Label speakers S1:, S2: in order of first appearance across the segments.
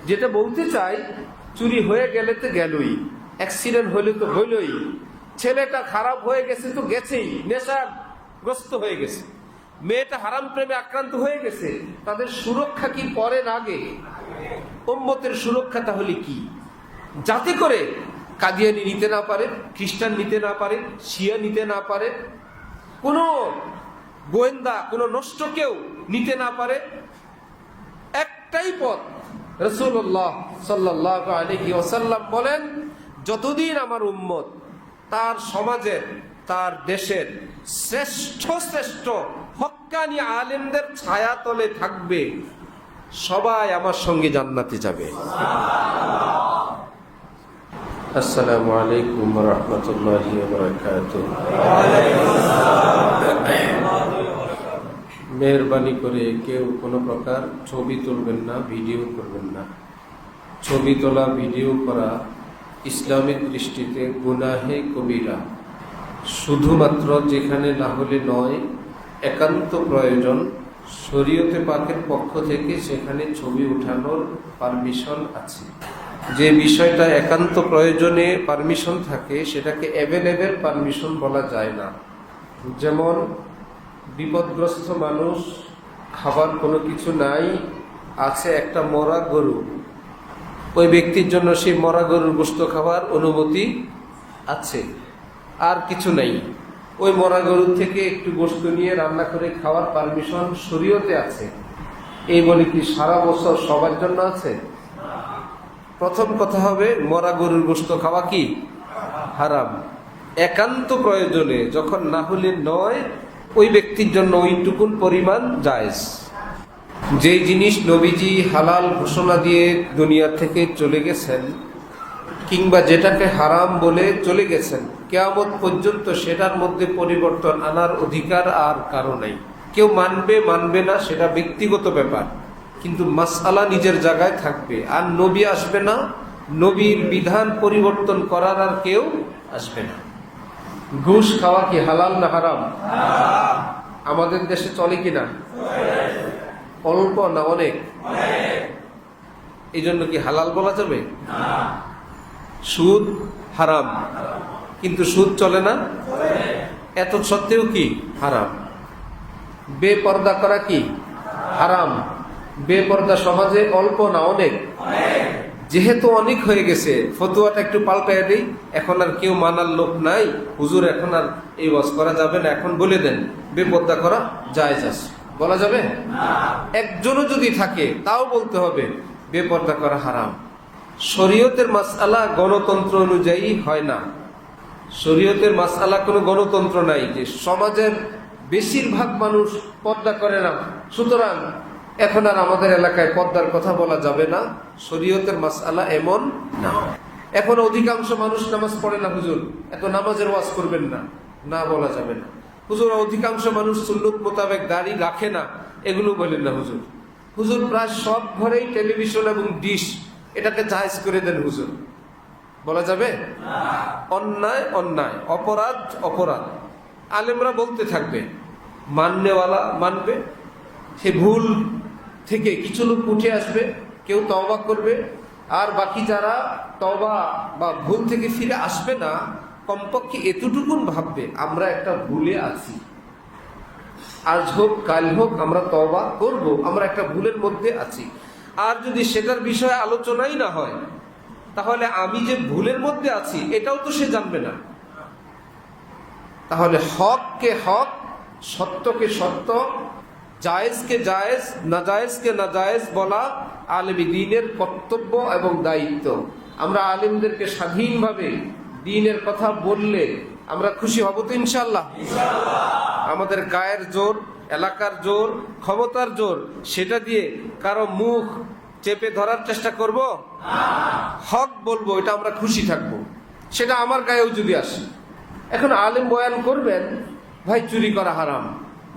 S1: যেটা বলতে চাই, চুরি হয়ে গেলে তো গেলই, অ্যাক্সিডেন্ট হলে তো হইলই, ছেলেটা খারাপ হয়ে গেছে তো গেছেই, নেশাগ্রস্ত হয়ে গেছে, মেয়েটা হারাম প্রেমে আক্রান্ত হয়ে গেছে, তাদের সুরক্ষা কি করেন আগে? উম্মতের সুরক্ষা তাহলে কি? যাতে করে কাদিয়ানি নিতে না পারে, খ্রিস্টান নিতে না পারে, শিয়া নিতে না পারে, কোনো গোয়েন্দা, কোনো নষ্ট কেউ নিতে না পারে। একটাই পথ, রাসূলুল্লাহ সাল্লাল্লাহু আলাইহি ওয়াসাল্লাম বলেন, যতদিন আমার উম্মত তার সমাজের, তার দেশের শ্রেষ্ঠ শ্রেষ্ঠ হক্কানি আলেমদের ছায়াতলে থাকবে, সবাই আমার সঙ্গে জান্নাতে যাবে। আসসালামু আলাইকুম ওয়া রাহমাতুল্লাহি ওয়া বারাকাতুহু। মেহরবানি করে কেউ কোনো প্রকার ছবি তুলবেন না, ভিডিও করবেন না। ছবি তোলা, ভিডিও করা ইসলামের দৃষ্টিতে গুনাহে কবিরা। শুধুমাত্র যেখানে না হলে নয়, একান্ত প্রয়োজন, শরীয়তে পাকের পক্ষ থেকে সেখানে ছবি উঠানোর পারমিশন আছে। যে বিষয়টা একান্ত প্রয়োজনে পারমিশন থাকে সেটাকে অ্যাভেলেবেল পারমিশন বলা যায় না। যেমন বিপদগ্রস্ত মানুষ, খাবার কোনো কিছু নাই, আছে একটা মরা গরু, ওই ব্যক্তির জন্য সেই মরা গরুর গোশত খাওয়ার অনুমতি আছে, আর কিছু নাই, ওই মরা গরুর থেকে একটু গোশত নিয়ে রান্না করে খাওয়ার পারমিশন শরীয়তে আছে। এই বলে কি সারা বছর সবার জন্য আছে? প্রথম কথা হবে, মরা গরুর গোশত খাওয়া কি হারাম। একান্ত প্রয়োজনে, যখন না হলে নয়, ওই ব্যক্তির জন্য ওইটুকুন পরিমাণ জায়েজ। যেই জিনিস নবীজি হালাল ঘোষণা দিয়ে দুনিয়া থেকে চলে গেছেন, কিংবা যেটাকে হারাম বলে চলে গেছেন, কিয়ামত পর্যন্ত সেটার মধ্যে পরিবর্তন আনার অধিকার আর কারো নাই। কেউ মানবে মানবে না সেটা ব্যক্তিগত ব্যাপার, কিন্তু মাসআলা নিজের জায়গায় থাকবে। আর নবী আসবে না, নবীর বিধান পরিবর্তন করার আর কেউ আসবে না। ঘুষ খাওয়া কি হালাল না হারাম? আমাদের দেশে চলে কিনা? অল্প না অনেক? এই জন্য কি হালাল বলা যাবে? সুদ হারাম, কিন্তু সুদ চলে না, এত সত্ত্বেও কি হারাম। বেপর্দা করা কি হারাম? বেপর্দা সমাজে অল্প না অনেক? যেহেতু অনেক হয়ে গেছে, ফতুয়াটা একটু পাল্টায় দেই, এখন আর কেউ মানার লোক নাই, হুজুর এখন আর এই ওয়াজ করা যাবে না, এখন বলে দেন বেপর্দা করা জায়েজ আছে। বলা যাবে? একজনও যদি থাকে তাও বলতে হবে বেপর্দা করা হারাম। শরীয়তের মাসআলা গণতন্ত্র অনুযায়ী হয় না। শরীয়তের মাসআলা কোনো গণতন্ত্র নাই যে সমাজের বেশিরভাগ মানুষ পর্দা করে না, সুতরাং এখন আর আমাদের এলাকায় পর্দার কথা বলা যাবে না। শরীয়তের মাসআলা এমন না। এখন অধিকাংশ মানুষ নামাজ পড়ে না, হুজুর এত নামাজের ওয়াজ করবেন না, না বলা যাবে না। হুজুর অধিকাংশ মানুষ সুন্নত মোতাবেক দাড়ি রাখে না, এগুলো বলেন না হুজুর। হুজুর প্রায় সব ঘরেই টেলিভিশন এবং ডিশ, এটাকে জায়েজ করে দেন হুজুর, বলা যাবে? অন্যায় অন্যায়, অপরাধ অপরাধ। আলেমরা বলতে থাকবে, মাননেওয়ালা মানবে, সে ভুল থেকে কিছু লোক উঠে আসবে, কেউ তওবা করবে, আর বাকি যারা তওবা বা ভুল থেকে ফিরে আসবে না, কমপক্ষে এতটুকুন ভাববে আমরা একটা ভুলে আছি, আজ হোক কাল হোক আমরা তওবা করব, আমরা একটা ভুলের মধ্যে আছি। আর যদি সেটার বিষয়ে আলোচনাই না হয়, তাহলে আমি যে ভুলের মধ্যে আছি এটাও তো সে জানবে না। তাহলে হককে হক, সত্যকে সত্য, জায়েজকে জায়েজ, নাজায়েজকে নাজায়েজ বলা আলেমী দ্বীনের কর্তব্য এবং দায়িত্ব। আমরা আলেমদেরকে স্বাধীনভাবে দ্বীনের কথা বললে আমরা খুশি হব তো ইনশাআল্লাহ? আমাদের গায়ের জোর, এলাকার জোর, ক্ষমতার জোর, সেটা দিয়ে কারো মুখ চেপে ধরার চেষ্টা করব? হক বলবো, এটা আমরা খুশি থাকবো, সেটা আমার গায়েও যদি আসে। এখন আলেম বয়ান করবেন, ভাই চুরি করা হারাম,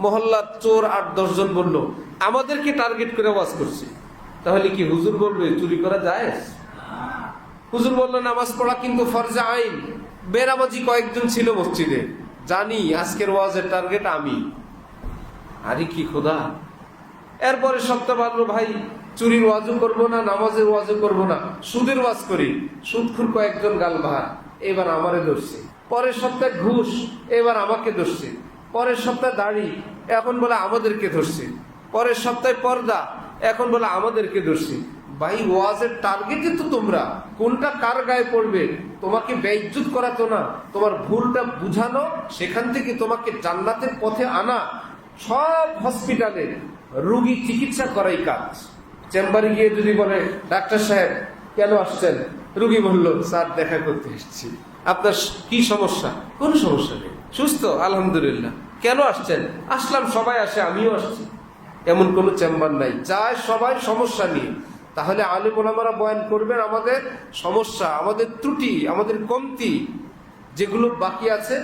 S1: মহল্লার চোর 8-10 জন বললো, আমাদেরকে টার্গেট করে ওয়াজ করছে, তাহলে কি হুজুর বলবে চুরি করা জায়েজ? হুজুর বললো নামাজ পড়া কিন্তু ফরজে আইন, বেনামাজি কয়েকজন ছিল মসজিদে, জানি আজকের ওয়াজের টার্গেট আমি। আরে কি খোদা! এরপরে সপ্তাহ বাদলো, ভাই চুরির ওয়াজও করবো না, নামাজের ওয়াজও করবো না, সুদের ওয়াজ করি। সুদখোর কয়েকজন গাল বাহার, এবার আমারে ধরছে। পরের সপ্তাহে ঘুষ, এবার আমাকে ধরছে। পরের সপ্তাহে দাড়ি, এখন বলে আমাদেরকে ধরছে। পরের সপ্তাহে পর্দা, এখন বলে আমাদেরকে ধরছে। ভাই, ওয়াজের টার্গেটই তো তোমরা, কোনটা কার গায়ে পড়বে তোমাকে বেইজ্জত করা তো না, তোমার ভুলটা বুঝানো, সেখান থেকে তোমাকে জান্নাতের পথে আনা। সব হসপিটালে রোগী চিকিৎসা করাই কাজ। চেম্বারে গিয়ে যদি বলে, ডাক্তার সাহেব কেন আসছেন, রোগী বলল, স্যার দেখা করতে এসেছি। আপনার কি সমস্যা? কোন সমস্যা নেই, সুস্থ আলহামদুলিল্লাহ। কেন আসছেন? আসলাম, সবাই আসে, আমিও আসছি। এমন কোন চেম্বার নাই, যায় সবাই সমস্যা নিয়ে। তাহলে আলেম ওলামারা বয়ান করবেন আমাদের সমস্যা, আমাদের ত্রুটি, আমাদের কমতি, যেগুলো বাকি আছে।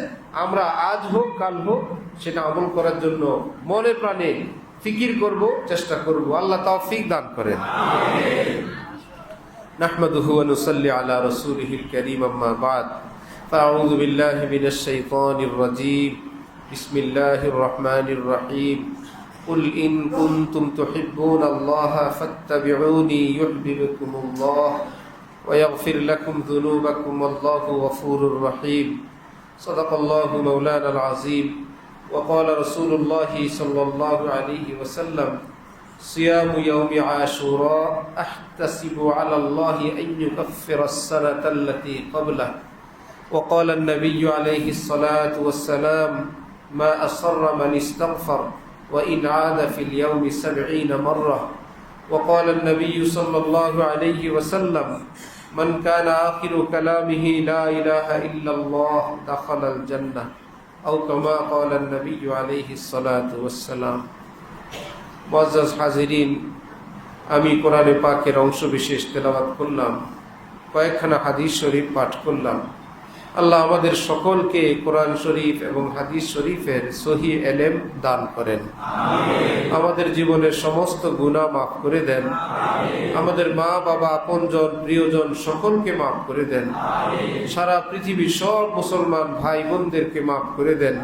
S1: আমরা আজ হোক কাল হোক সেটা আমল করার জন্য মনে প্রাণে ফিকির করব, চেষ্টা করব। আল্লাহ তৌফিক দান করেন। নাহমাদুহু ওয়া নুসাল্লি আলা রাসূলিহিল কারীম, আম্মা বা'দ। ফাআউযু বিল্লাহি মিনাশ শাইতানির রাজীম। বিসমিল্লাহির রহমানির রহিম। কুল ইন কুনতুম তুহিব্বুনাল্লাহা ফাত্তাবিউনি ইউহিব্বুকুমুল্লাহ ওয়া ইয়াগফির লাকুম যুনুবাকুম ওয়াল্লাহু গফুরুর রহিম। সাদাকাল্লাহু মাওলানাল আযীম। وقال رسول الله صلى الله عليه وسلم صيام يوم عاشوراء أحتسب على الله أن يكفر السنة التي قبله. وقال النبي عليه الصلاة والسلام ما أصر من استغفر وإن عاد في اليوم 70 مرة. وقال النبي صلى الله عليه وسلم من كان آخر كلامه لا إله إلا الله دخل الجنة أو كما قال النبي عليه الصلاة والسلام. মুআজ্জাজ হাজিরিন, আমি কোরআনে পাকের অংশ বিশেষ তেলাওয়াত করলাম, কয়েকখানা হাদিস শরীফ পাঠ করলাম। আল্লাহ আমাদের সকলকে কোরআন শরীফ এবং হাদিস শরীফের সহি এলেম দান করেন। আমাদের জীবনের সমস্ত গুনাহ মাফ করে দেন। আমাদের মা বাবা, আপনজন, প্রিয়জন সকলকে মাফ করে দেন। সারা পৃথিবীর সব মুসলমান ভাই বোনদেরকে মাফ করে দেন।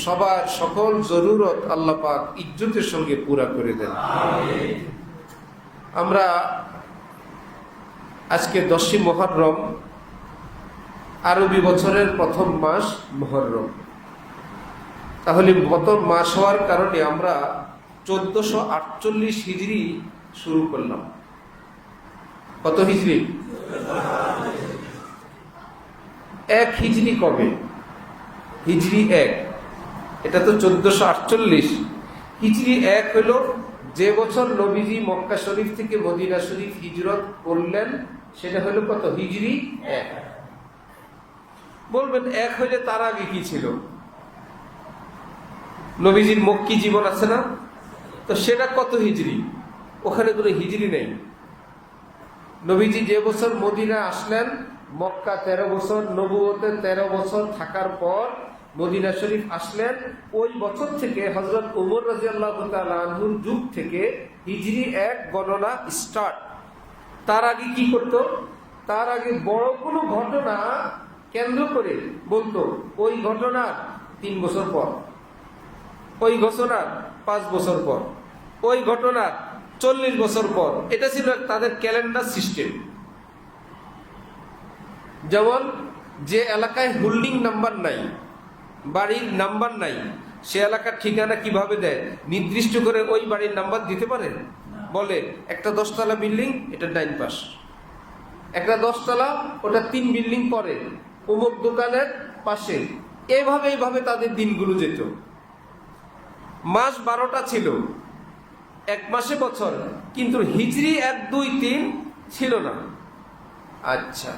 S1: সবার সকল জরুরত আল্লাহ পাক ইজ্জতের সঙ্গে পুরা করে দেন। আমরা আজকে 10ই মুহররম, আরবি বছরের প্রথম মাস মুহররম। তাহলে প্রথম মাস হওয়ার কারণে আমরা 1448 হিজরি শুরু করলাম। কত হিজরি? 1 হিজরি কবে? হিজরি 1, এটা তো 1448। হিজরি 1 হলো যে বছর নবীজি মক্কা শরীফ থেকে মদিনা শরীফ হিজরত করলেন, সেটা হলো কত? হিজরি 1। বলবেন 1 হইলে তার আগে কি ছিল? নবীজির মক্কি জীবন আছে না, তো সেটা কত হিজরি? ওখানে কোনো হিজরি নেই। নবীজি যে বছর মদিনা আসলেন, মক্কা 13 বছর, নবুয়তে 13 বছর থাকার পর মদিনা শরীফ আসলেন, ওই বছর থেকে হযরত ওমর রাদিয়াল্লাহু তাআলা আনহুর যুগ থেকে হিজরি 1 গণনা স্টার্ট। তার আগে কি করত? তার আগে বড় কোনো ঘটনা কেন্দ্র করে বলতো ওই ঘটনার 3 বছর পর, ওই ঘটনার 5 বছর পর, ওই ঘটনার 40 বছর পর। এটা ছিল তাদের ক্যালেন্ডার সিস্টেম। যেমন যে এলাকায় হোল্ডিং নাম্বার নাই, বাড়ির নাম্বার নাই, সে এলাকার ঠিকানা কিভাবে দেয়? নির্দিষ্ট করে ওই বাড়ির নাম্বার দিতে পারে? বলে একটা 10 তলা বিল্ডিং, এটা ডাইন পাশ, একটা 10 তলা, ওটা 3 বিল্ডিং পরে, অমুক দোকানের পাশে। এইভাবে তাদের দিনগুলো যেত। মাস 12টা ছিল, 1 মাসে বছর, কিন্তু হিজরি 1, 2, 3 ছিল না। আচ্ছা,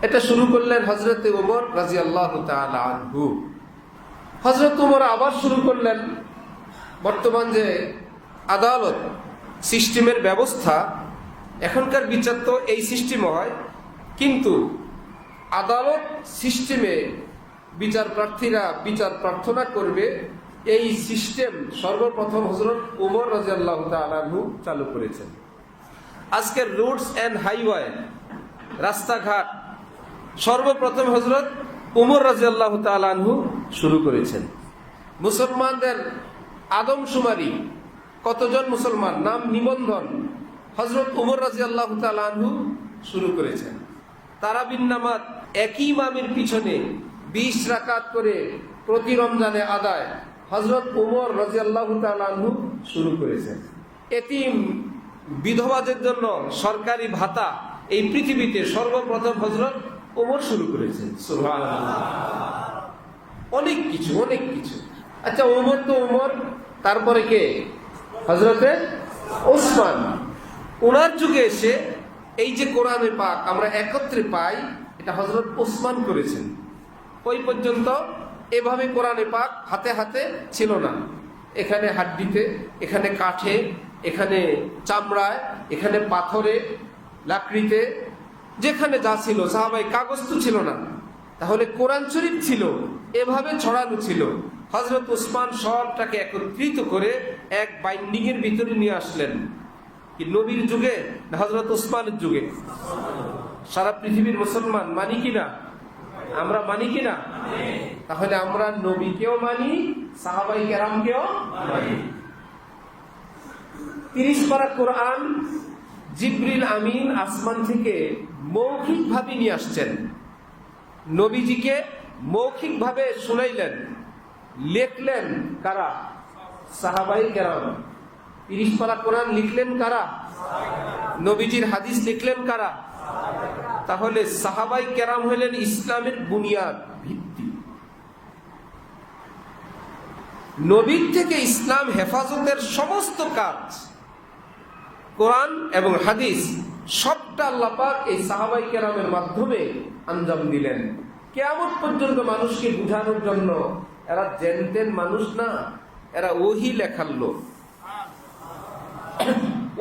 S1: এটা শুরু করলেন হযরত ওমর রাদিয়াল্লাহু তাআলা আনহু। হযরত ওমর আবার শুরু করলেন। বর্তমান যে আদালত সিস্টেমের ব্যবস্থা, এখনকার বিচার তো এই সিস্টেমে হয়, কিন্তু আদালত সিস্টেমে বিচার প্রার্থীরা বিচার প্রার্থনা করবে, এই সিস্টেম সর্বপ্রথম হযরত ওমর রাদিয়াল্লাহু তাআলা আনহু চালু করেছেন। আজকের রোডস এন্ড হাইওয়ে, রাস্তাঘাট সর্বপ্রথম হযরত ওমর রাদিয়াল্লাহু তাআলা আনহু শুরু করেছেন। মুসলমানদের আদমশুমারি, কতজন মুসলমান, নাম নিবন্ধন, হযরত ওমর রাদিয়াল্লাহু তাআলা আনহু শুরু করেছেন। তারাবির নামাজ একই ইমামের পিছনে 20 রাকাত করে প্রতি রমজানে আদায় হযরত ওমর রাদিয়াল্লাহু তাআলা আনহু শুরু করেছেন। এতিম বিধবাদের জন্য সরকারি ভাতা এই পৃথিবীতে সর্বপ্রথম হযরত ওমর শুরু করেছেন। সুবহানাল্লাহ। অনেক কিছু। আচ্ছা, ওমর তো ওমর, তারপরে কে? হযরতে ওসমান। ওনার যুগে এসে এই যে কোরআনে পাক আমরা একত্রে পাই, এটা হযরত ওসমান করেছেন। ওই পর্যন্ত এভাবে কোরআনে পাক হাতে হাতে ছিল না। এখানে হাড্ডিতে, এখানে কাঠে, এখানে চামড়ায়, এখানে পাথরে, লাকড়িতে, যেখানে যা ছিল। সাহাবাই কাগজ তো ছিল না, তাহলে কোরআন শরীফ ছিল, এভাবে ছড়ানো ছিল। হযরত ওসমান সবটাকে একত্রিত করে এক বাইন্ডিং এর ভিতরে নিয়ে আসলেন। কি নবীর যুগে না হযরত ওসমানের যুগে? সারা পৃথিবীর মুসলমান মানি কিনা? আমরা মানি কিনা? তাহলে আমরা নবীকেও মানি, সাহাবাই কেরামকেও মানি। 30 পারা কোরআন জিবরিল আমিন আসমান থেকে মৌখিকভাবে নিয়ে আসছেন, নবীজিকে মৌখিকভাবে শুনাইলেন। লিখলেন কারা? সাহাবাই কেরাম। 30 পারা কোরআন লিখলেন কারা? নবীজির হাদিস লিখলেন কারা? তাহলে সাহাবাই কেরাম হলেন ইসলামের বুনিয়াদ, ভিত্তি। নবীর থেকে ইসলাম হেফাজতের সমস্ত কাজ, কোরআন এবং হাদিস, সবটা আল্লাহ পাক এই সাহাবাই কেরামের মাধ্যমে আঞ্জাম দিলেন। কিয়ামত পর্যন্ত মানুষকে বুঝানোর জন্য। এরা জেনতেন মানুষ না, এরা ওহী লেখার লোক,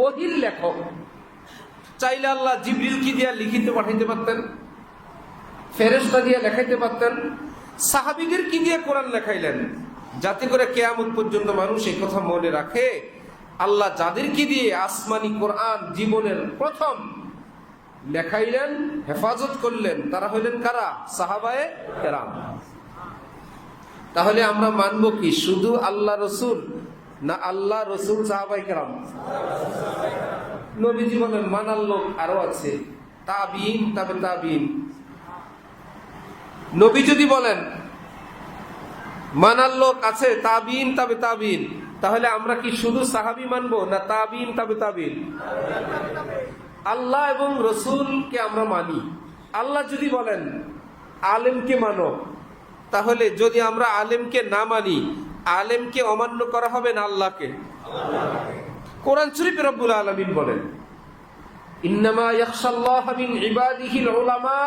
S1: ওহীর লেখক। চাইলে আল্লাহ জিবরিল কি দিয়া লিখিতে পাঠাইতে পারতেন, ফেরেশতা দিয়া লেখাইতে পারতেন। সাহাবীদের কি দিয়ে কোরআন লেখাইলেন, যাতে করে কিয়ামত পর্যন্ত মানুষ এই কথা মনে রাখে, আল্লাহ যাদেরকে দিয়ে আসমানি কোরআন জীবনের প্রথম লেখাইলেন, হেফাজত করলেন, তারা হইলেন কারা? সাহাবায়ে কেরাম। তাহলে আমরা মানব কি শুধু আল্লাহ রসুল, না আল্লাহ রসুল সাহাবায়ে কেরাম? নবীজি বলেন মানার লোক আরো আছে, তাবিঈন, তাবে তাবিঈন। নবী যদি বলেন মানার লোক আছে তাবিঈন, তাবে তাবিঈন, তাহলে আমরা কি শুধু সাহাবী মানবো, না তাবিঈন, তাবে তাবিঈন? আল্লাহ এবং রসুলকে আমরা মানি। আল্লাহ যদি বলেন আলেমকে মানো, তাহলে যদি আমরা আলেমকে না মানি, আলেমকে অমান্য করা হবে না আল্লাহকে? কোরআন শরীফে রব্বুল আলামিন বলেন ইন্নামা ইয়াখশাল্লাহ মিন ইবাদিহিল উলামা।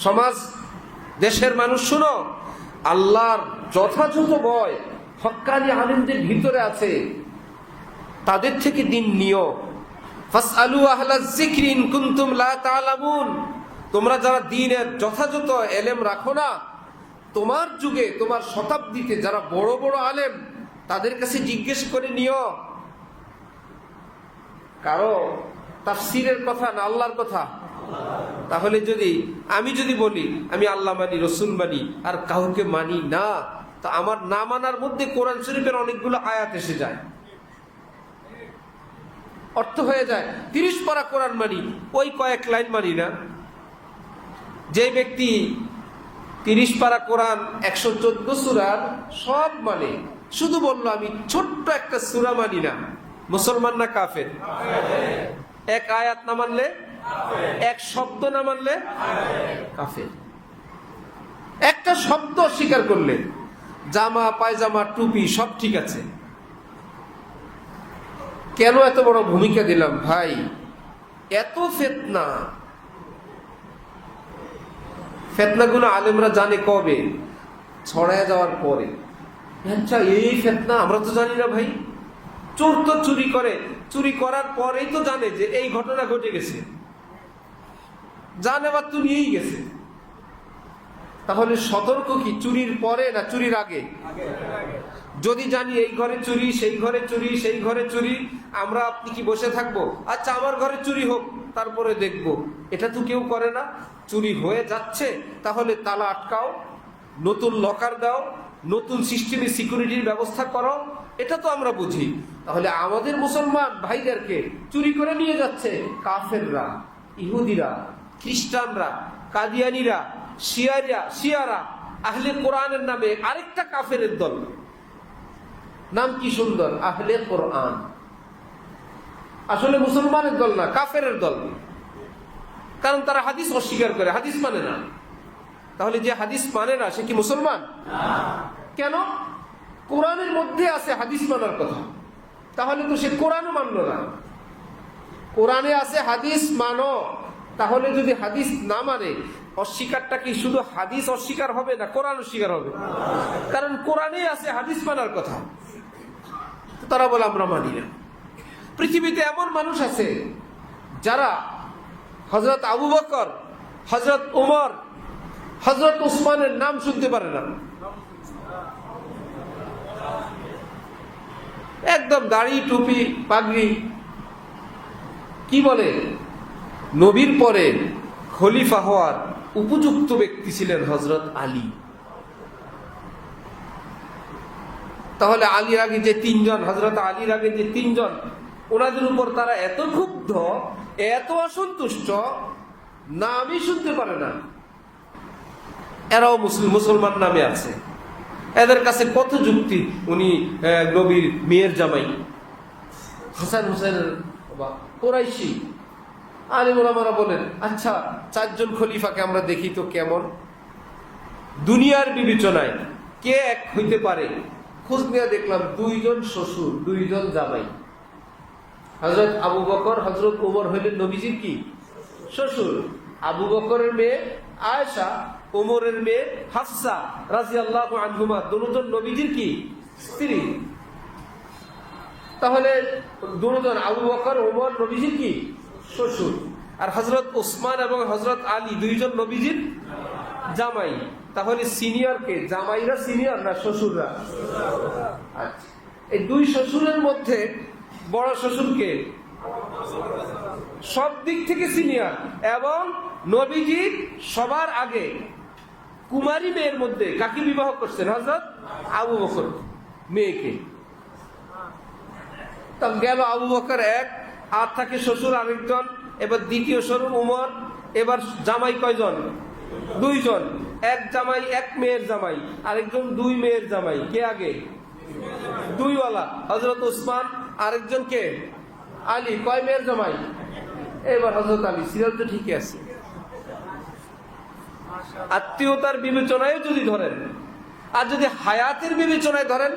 S1: সমাজ, দেশের মানুষ শুনো, আল্লাহর যথাযথ ভয় হক্কানি আলেমদের ভিতরে আছে, তাদের থেকে দিন নিও। ফাসআলু আহলাজ যিকরি ইন কুনতুম লা তা'লামুন। তোমরা যারা দ্বীনের যথাযথ ইলম রাখো না, তোমার যুগে, তোমার শতাব্দীতে যারা বড় বড় আলেম, তাদের কাছে জিজ্ঞেস করে নিও। কারো তাফসীরের কথা না আল্লাহর কথা? তাহলে আমি যদি বলি আমি আল্লাহ মানি, রসুল মানি, আর কাউকে মানি না, তা আমার না মানার মধ্যে কোরআন শরীফের অনেকগুলো আয়াত এসে যায়, অর্থ হয়ে যায়। 30 পারা কোরআন মানি, ওই কয়েক লাইন মানি না। যে ব্যক্তি 30 পারা কোরআন 114 সূরার সব মানে, শুধু বললো আমি ছোট্ট একটা সূরা মানি না, মুসলমান না কাফের? এক আয়াত না মানলে, এক শব্দ না মানলে কাফের। একটা শব্দ স্বীকার করলে, জামা, পায়জামা, টুপি সব ঠিক আছে। কেন এত বড় ভূমিকা দিলাম ভাই? এত ফিতনা, ফিতনাগুলো আলেমরা জানে কবে? ছড়ায় যাওয়ার পরে। আচ্ছা, এই ফিতনা আমরা তো জানি না ভাই। চোর তো চুরি করে, চুরি করার পরেই তো জানে যে এই ঘটনা ঘটে গেছে, জানে বা তো নিয়েই গেছে। তাহলে সতর্ক কি চুরির পরে না চুরির আগে? যদি জানি এই ঘরে চুরি, সেই ঘরে চুরি, সেই ঘরে চুরি, আমরা আপনি কি বসে থাকবো? আচ্ছা আমার ঘরে চুরি হোক, তারপরে দেখব। এটা তো কেউ করে না। চুরি হয়ে যাচ্ছে, তাহলে তালা আটকাও, নতুন লকার দাও, নতুন সিস্টেমে সিকিউরিটির ব্যবস্থা করো। এটা তো আমরা বুঝি। তাহলে আমাদের মুসলমান ভাইদেরকে চুরি করে নিয়ে যাচ্ছে কাফেররা, ইহুদিরা, খ্রিস্টানরা, কাদিয়ানিরা, শিয়ারা, আহলে কোরআনের নামে আরেকটা কাফেরের দল। নাম কি সুন্দর, আহলে কোরআন। আসলে মুসলমানের দল না, কাফেরের দল। কারণ তারা হাদিস অস্বীকার করে, হাদিস মানে না। তাহলে যে হাদিস মানে না সে কি মুসলমান? কেন? কোরআনের মধ্যে আছে হাদিস মানার কথা, তাহলে তো সে কোরআনও মানল না। কোরআনে আছে হাদিস মানো, তাহলে যদি হাদিস না মানে অস্বীকারটা কি শুধু হাদিস অস্বীকার হবে না কোরআন অস্বীকার হবে? কারণ কোরআনে আছে হাদিস মানার কথা, তারা বলে আমরা মানি না। পৃথিবীতে এমন মানুষ আছে যারা হযরত আবু বকর, হযরত উমর, হযরত উসমানের নাম শুনতে পারে না। একদম দাড়ি টুপি পাগড়ি। কি বলে, নবীর পরে খলিফা হওয়ার উপযুক্ত ব্যক্তি ছিলেন হযরত আলী। তাহলে আলীর আগে যে তিনজন, হযরত আলীর আগে যে তিনজন, ওনাদের উপর তারা এত ক্ষুব্ধ, এত অসন্তুষ্ট, নামই শুনতে পারে না। এরাও মুসলমান নামে আছে। এদের কাছে কত যুক্তি, উনি নবীর মেয়ের জামাই, হাসান হুসেনের কুরাইশি। আলিম ওলামারা বলেন, আচ্ছা চারজন খলিফাকে আমরা দেখি তো কেমন, দুনিয়ার বিবেচনায় কে এক হইতে পারে। খোঁজ নিয়ে দেখলাম দুইজন শ্বশুর, দুইজন জামাই। হযরত আবু বকর, হযরত ওমর হইলেন নবীজির কি শ্বশুর। আবু বকরের মেয়ে আয়েশা, ওমরের মেয়ে হাফসা রাদিয়াল্লাহু আনহুমা, দুজন নবীজির কি স্ত্রী। তাহলে দুজন আবু বকর, ওমর নবীজির কি শ্বশুর। আর হযরত ওসমান এবং হযরত আলী দুইজন নবীজির জামাই। তাহলে সিনিয়র কে? জামাইরা সিনিয়র না শ্বশুররা? আচ্ছা, এই দুই শ্বশুরের মধ্যে বড় শ্বশুরকে সব দিক থেকে সিনিয়র, এবং নবীজির সবার আগে কুমারী মেয়ের মধ্যে কাকে বিবাহ করছেন? হযরত আবু বকর মেয়েকে। তা গেল আবু বকর এক, আর থাকে শ্বশুর আরেকজন, এবার দ্বিতীয় শ্বশুর উমর, এবার জামাই কয়জন? দুইজন। এক জামাই, এক মেয়ের জামাই, আরেকজন দুই মেয়ের জামাই। কে আগে? দুইওয়ালা হযরত ওসমান, আরেকজন কে? আলী। কয় মেয়ের জামাই? এবার হযরত আলী। সিরিয়াল তো ঠিকই আছে। আত্মীয়তার বিবেচনায় যদি ধরেন, আর যদি হায়াতের বিবেচনায় ধরেন,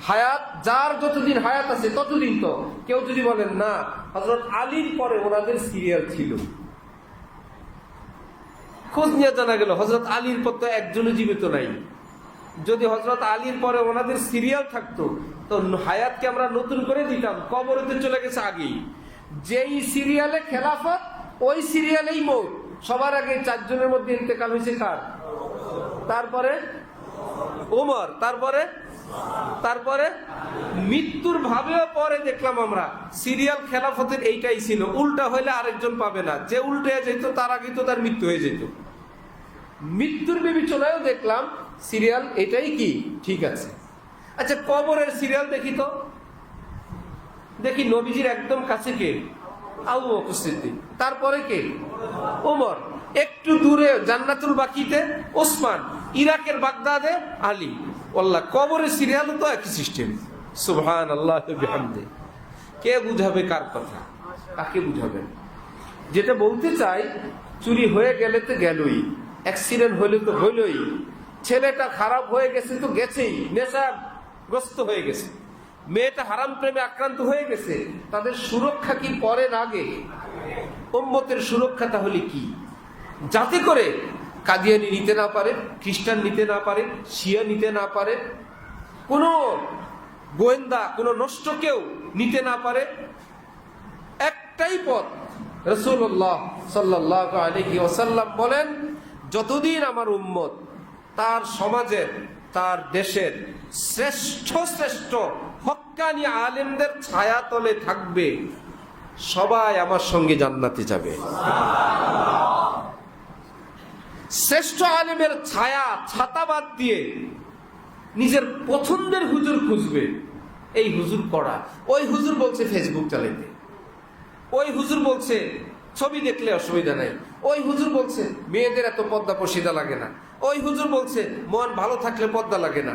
S1: হায়াত যার যতদিন হায়াত আছে ততদিন তো কেউ যদি বলেন না হযরত আলীর পরে ওনাদের সিরিয়াল ছিল, খোঁজ নিয়ে জানা গেল হযরত আলীর পর তো একজনও জীবিত নাই। যদি হযরত আলীর পরে ওনাদের সিরিয়াল থাকতো তো হায়াতকে আমরা নতুন করে দিতাম, কবরেতে চলে গেছে আগেই। যেই সিরিয়ালে খেলাফত, ওই সিরিয়ালেই মৌত। সবার আগে চারজনের মধ্যে ইন্তেকাল হয়েছে কার? তারপরে ওমর, তারপরে মৃত্যুর ভাবেও পরে দেখলাম আমরা সিরিয়াল খেলাফতের এইটাই ছিল। উল্টা হইলে আরেকজন পাবে না, যে উল্টে যেত তার আগে তো তার মৃত্যু হয়ে যেত। মৃত্যুর বিবেচনায়ও দেখলাম সিরিয়াল এটাই কি ঠিক আছে। আচ্ছা, কবরের সিরিয়াল দেখি তো, দেখি নবীজির একদম কাছে কে? আবু বকর সিদ্দিক। তারপরে কে? ওমর। একটু দূরে জান্নাতুল বাকিতে ওসমান, ইরাকের বাগদাদে আলী। আল্লাহ, কবরের সিরিয়ালও তো একই সিস্টেম। সুবহানাল্লাহ বিহামদি। কে বুঝাবে কার কথা? কাকে বুঝাবেন? যেটা বলতে চাই, চুরি হয়ে গেলে তো গেলই, অ্যাক্সিডেন্ট হলে তো হইলই, ছেলেটা খারাপ হয়ে গেছে তো গেছেই, নেশাগ্রস্ত হয়ে গেছে, মেয়েটা হারাম প্রেমে আক্রান্ত হয়ে গেছে। তাদের সুরক্ষা কি করেন আগে? উম্মতের সুরক্ষা তাহলে কি? যাতে করে কাদিয়ানি নিতে না পারে, খ্রিস্টান নিতে না পারে, শিয়া নিতে না পারে, কোনো গোয়েন্দা, কোনো নষ্ট কেউ নিতে না পারে। একটাই পথ, রাসূলুল্লাহ সাল্লাল্লাহু আলাইহি ওয়াসাল্লাম বলেন, যতদিন আমার উম্মত তার সমাজের, তার দেশের শ্রেষ্ঠ হক্কানি আলেমদের ছায়াতলে থাকবে, সবাই আমার সঙ্গে জান্নাতে যাবে। শ্রেষ্ঠ আলেমের ছায়া, ছাতা বাদ দিয়ে নিজের পছন্দের হুজুর খুঁজবে, এই হুজুর করা, ওই হুজুর বলছে ফেসবুক চালাইতে, ওই হুজুর বলছে ছবি দেখলে অসুবিধা নাই, ওই হুজুর বলছে মেয়েদের এত পর্দা পর্দা লাগে না, ওই হুজুর বলছে মন ভালো থাকলে পর্দা লাগে না।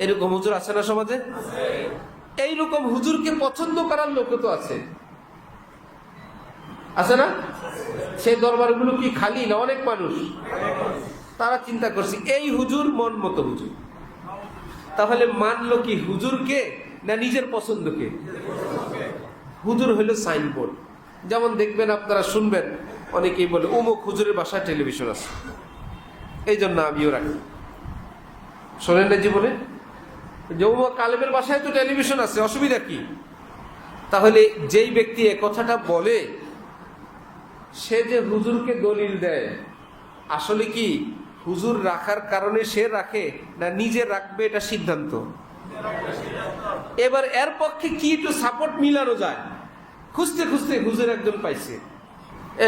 S1: এরকম হুজুর আছে না সমাজে? এইরকম হুজুরকে পছন্দ করার লোক তো আছে, আছে না? সেই দরবারগুলো কি খালি না? অনেক মানুষ তারা চিন্তা করছে এই হুজুর মন মতো হুজুর। তাহলে মানলো কি হুজুরকে না নিজের পছন্দকে? হুজুর হইলো সাইনবোর্ড। যেমন দেখবেন আপনারা শুনবেন অনেকেই বলে অমুক হুজুরের বাসায় টেলিভিশন আছে, এই জন্য আমিও রাখি। শোনেন না জীবনে যে অমুক আলেমের বাসায় তো টেলিভিশন আছে, অসুবিধা কি? তাহলে যেই ব্যক্তি এ কথাটা বলে সে যে হুজুরকে দলিল দেয়, আসলে কি হুজুর রাখার কারণে সে রাখে না নিজে রাখবে এটা সিদ্ধান্ত? এবার এর পক্ষে কি একটু সাপোর্ট মিলানো যায়, খুঁজতে খুঁজতে হুজুর একজন পাইছে,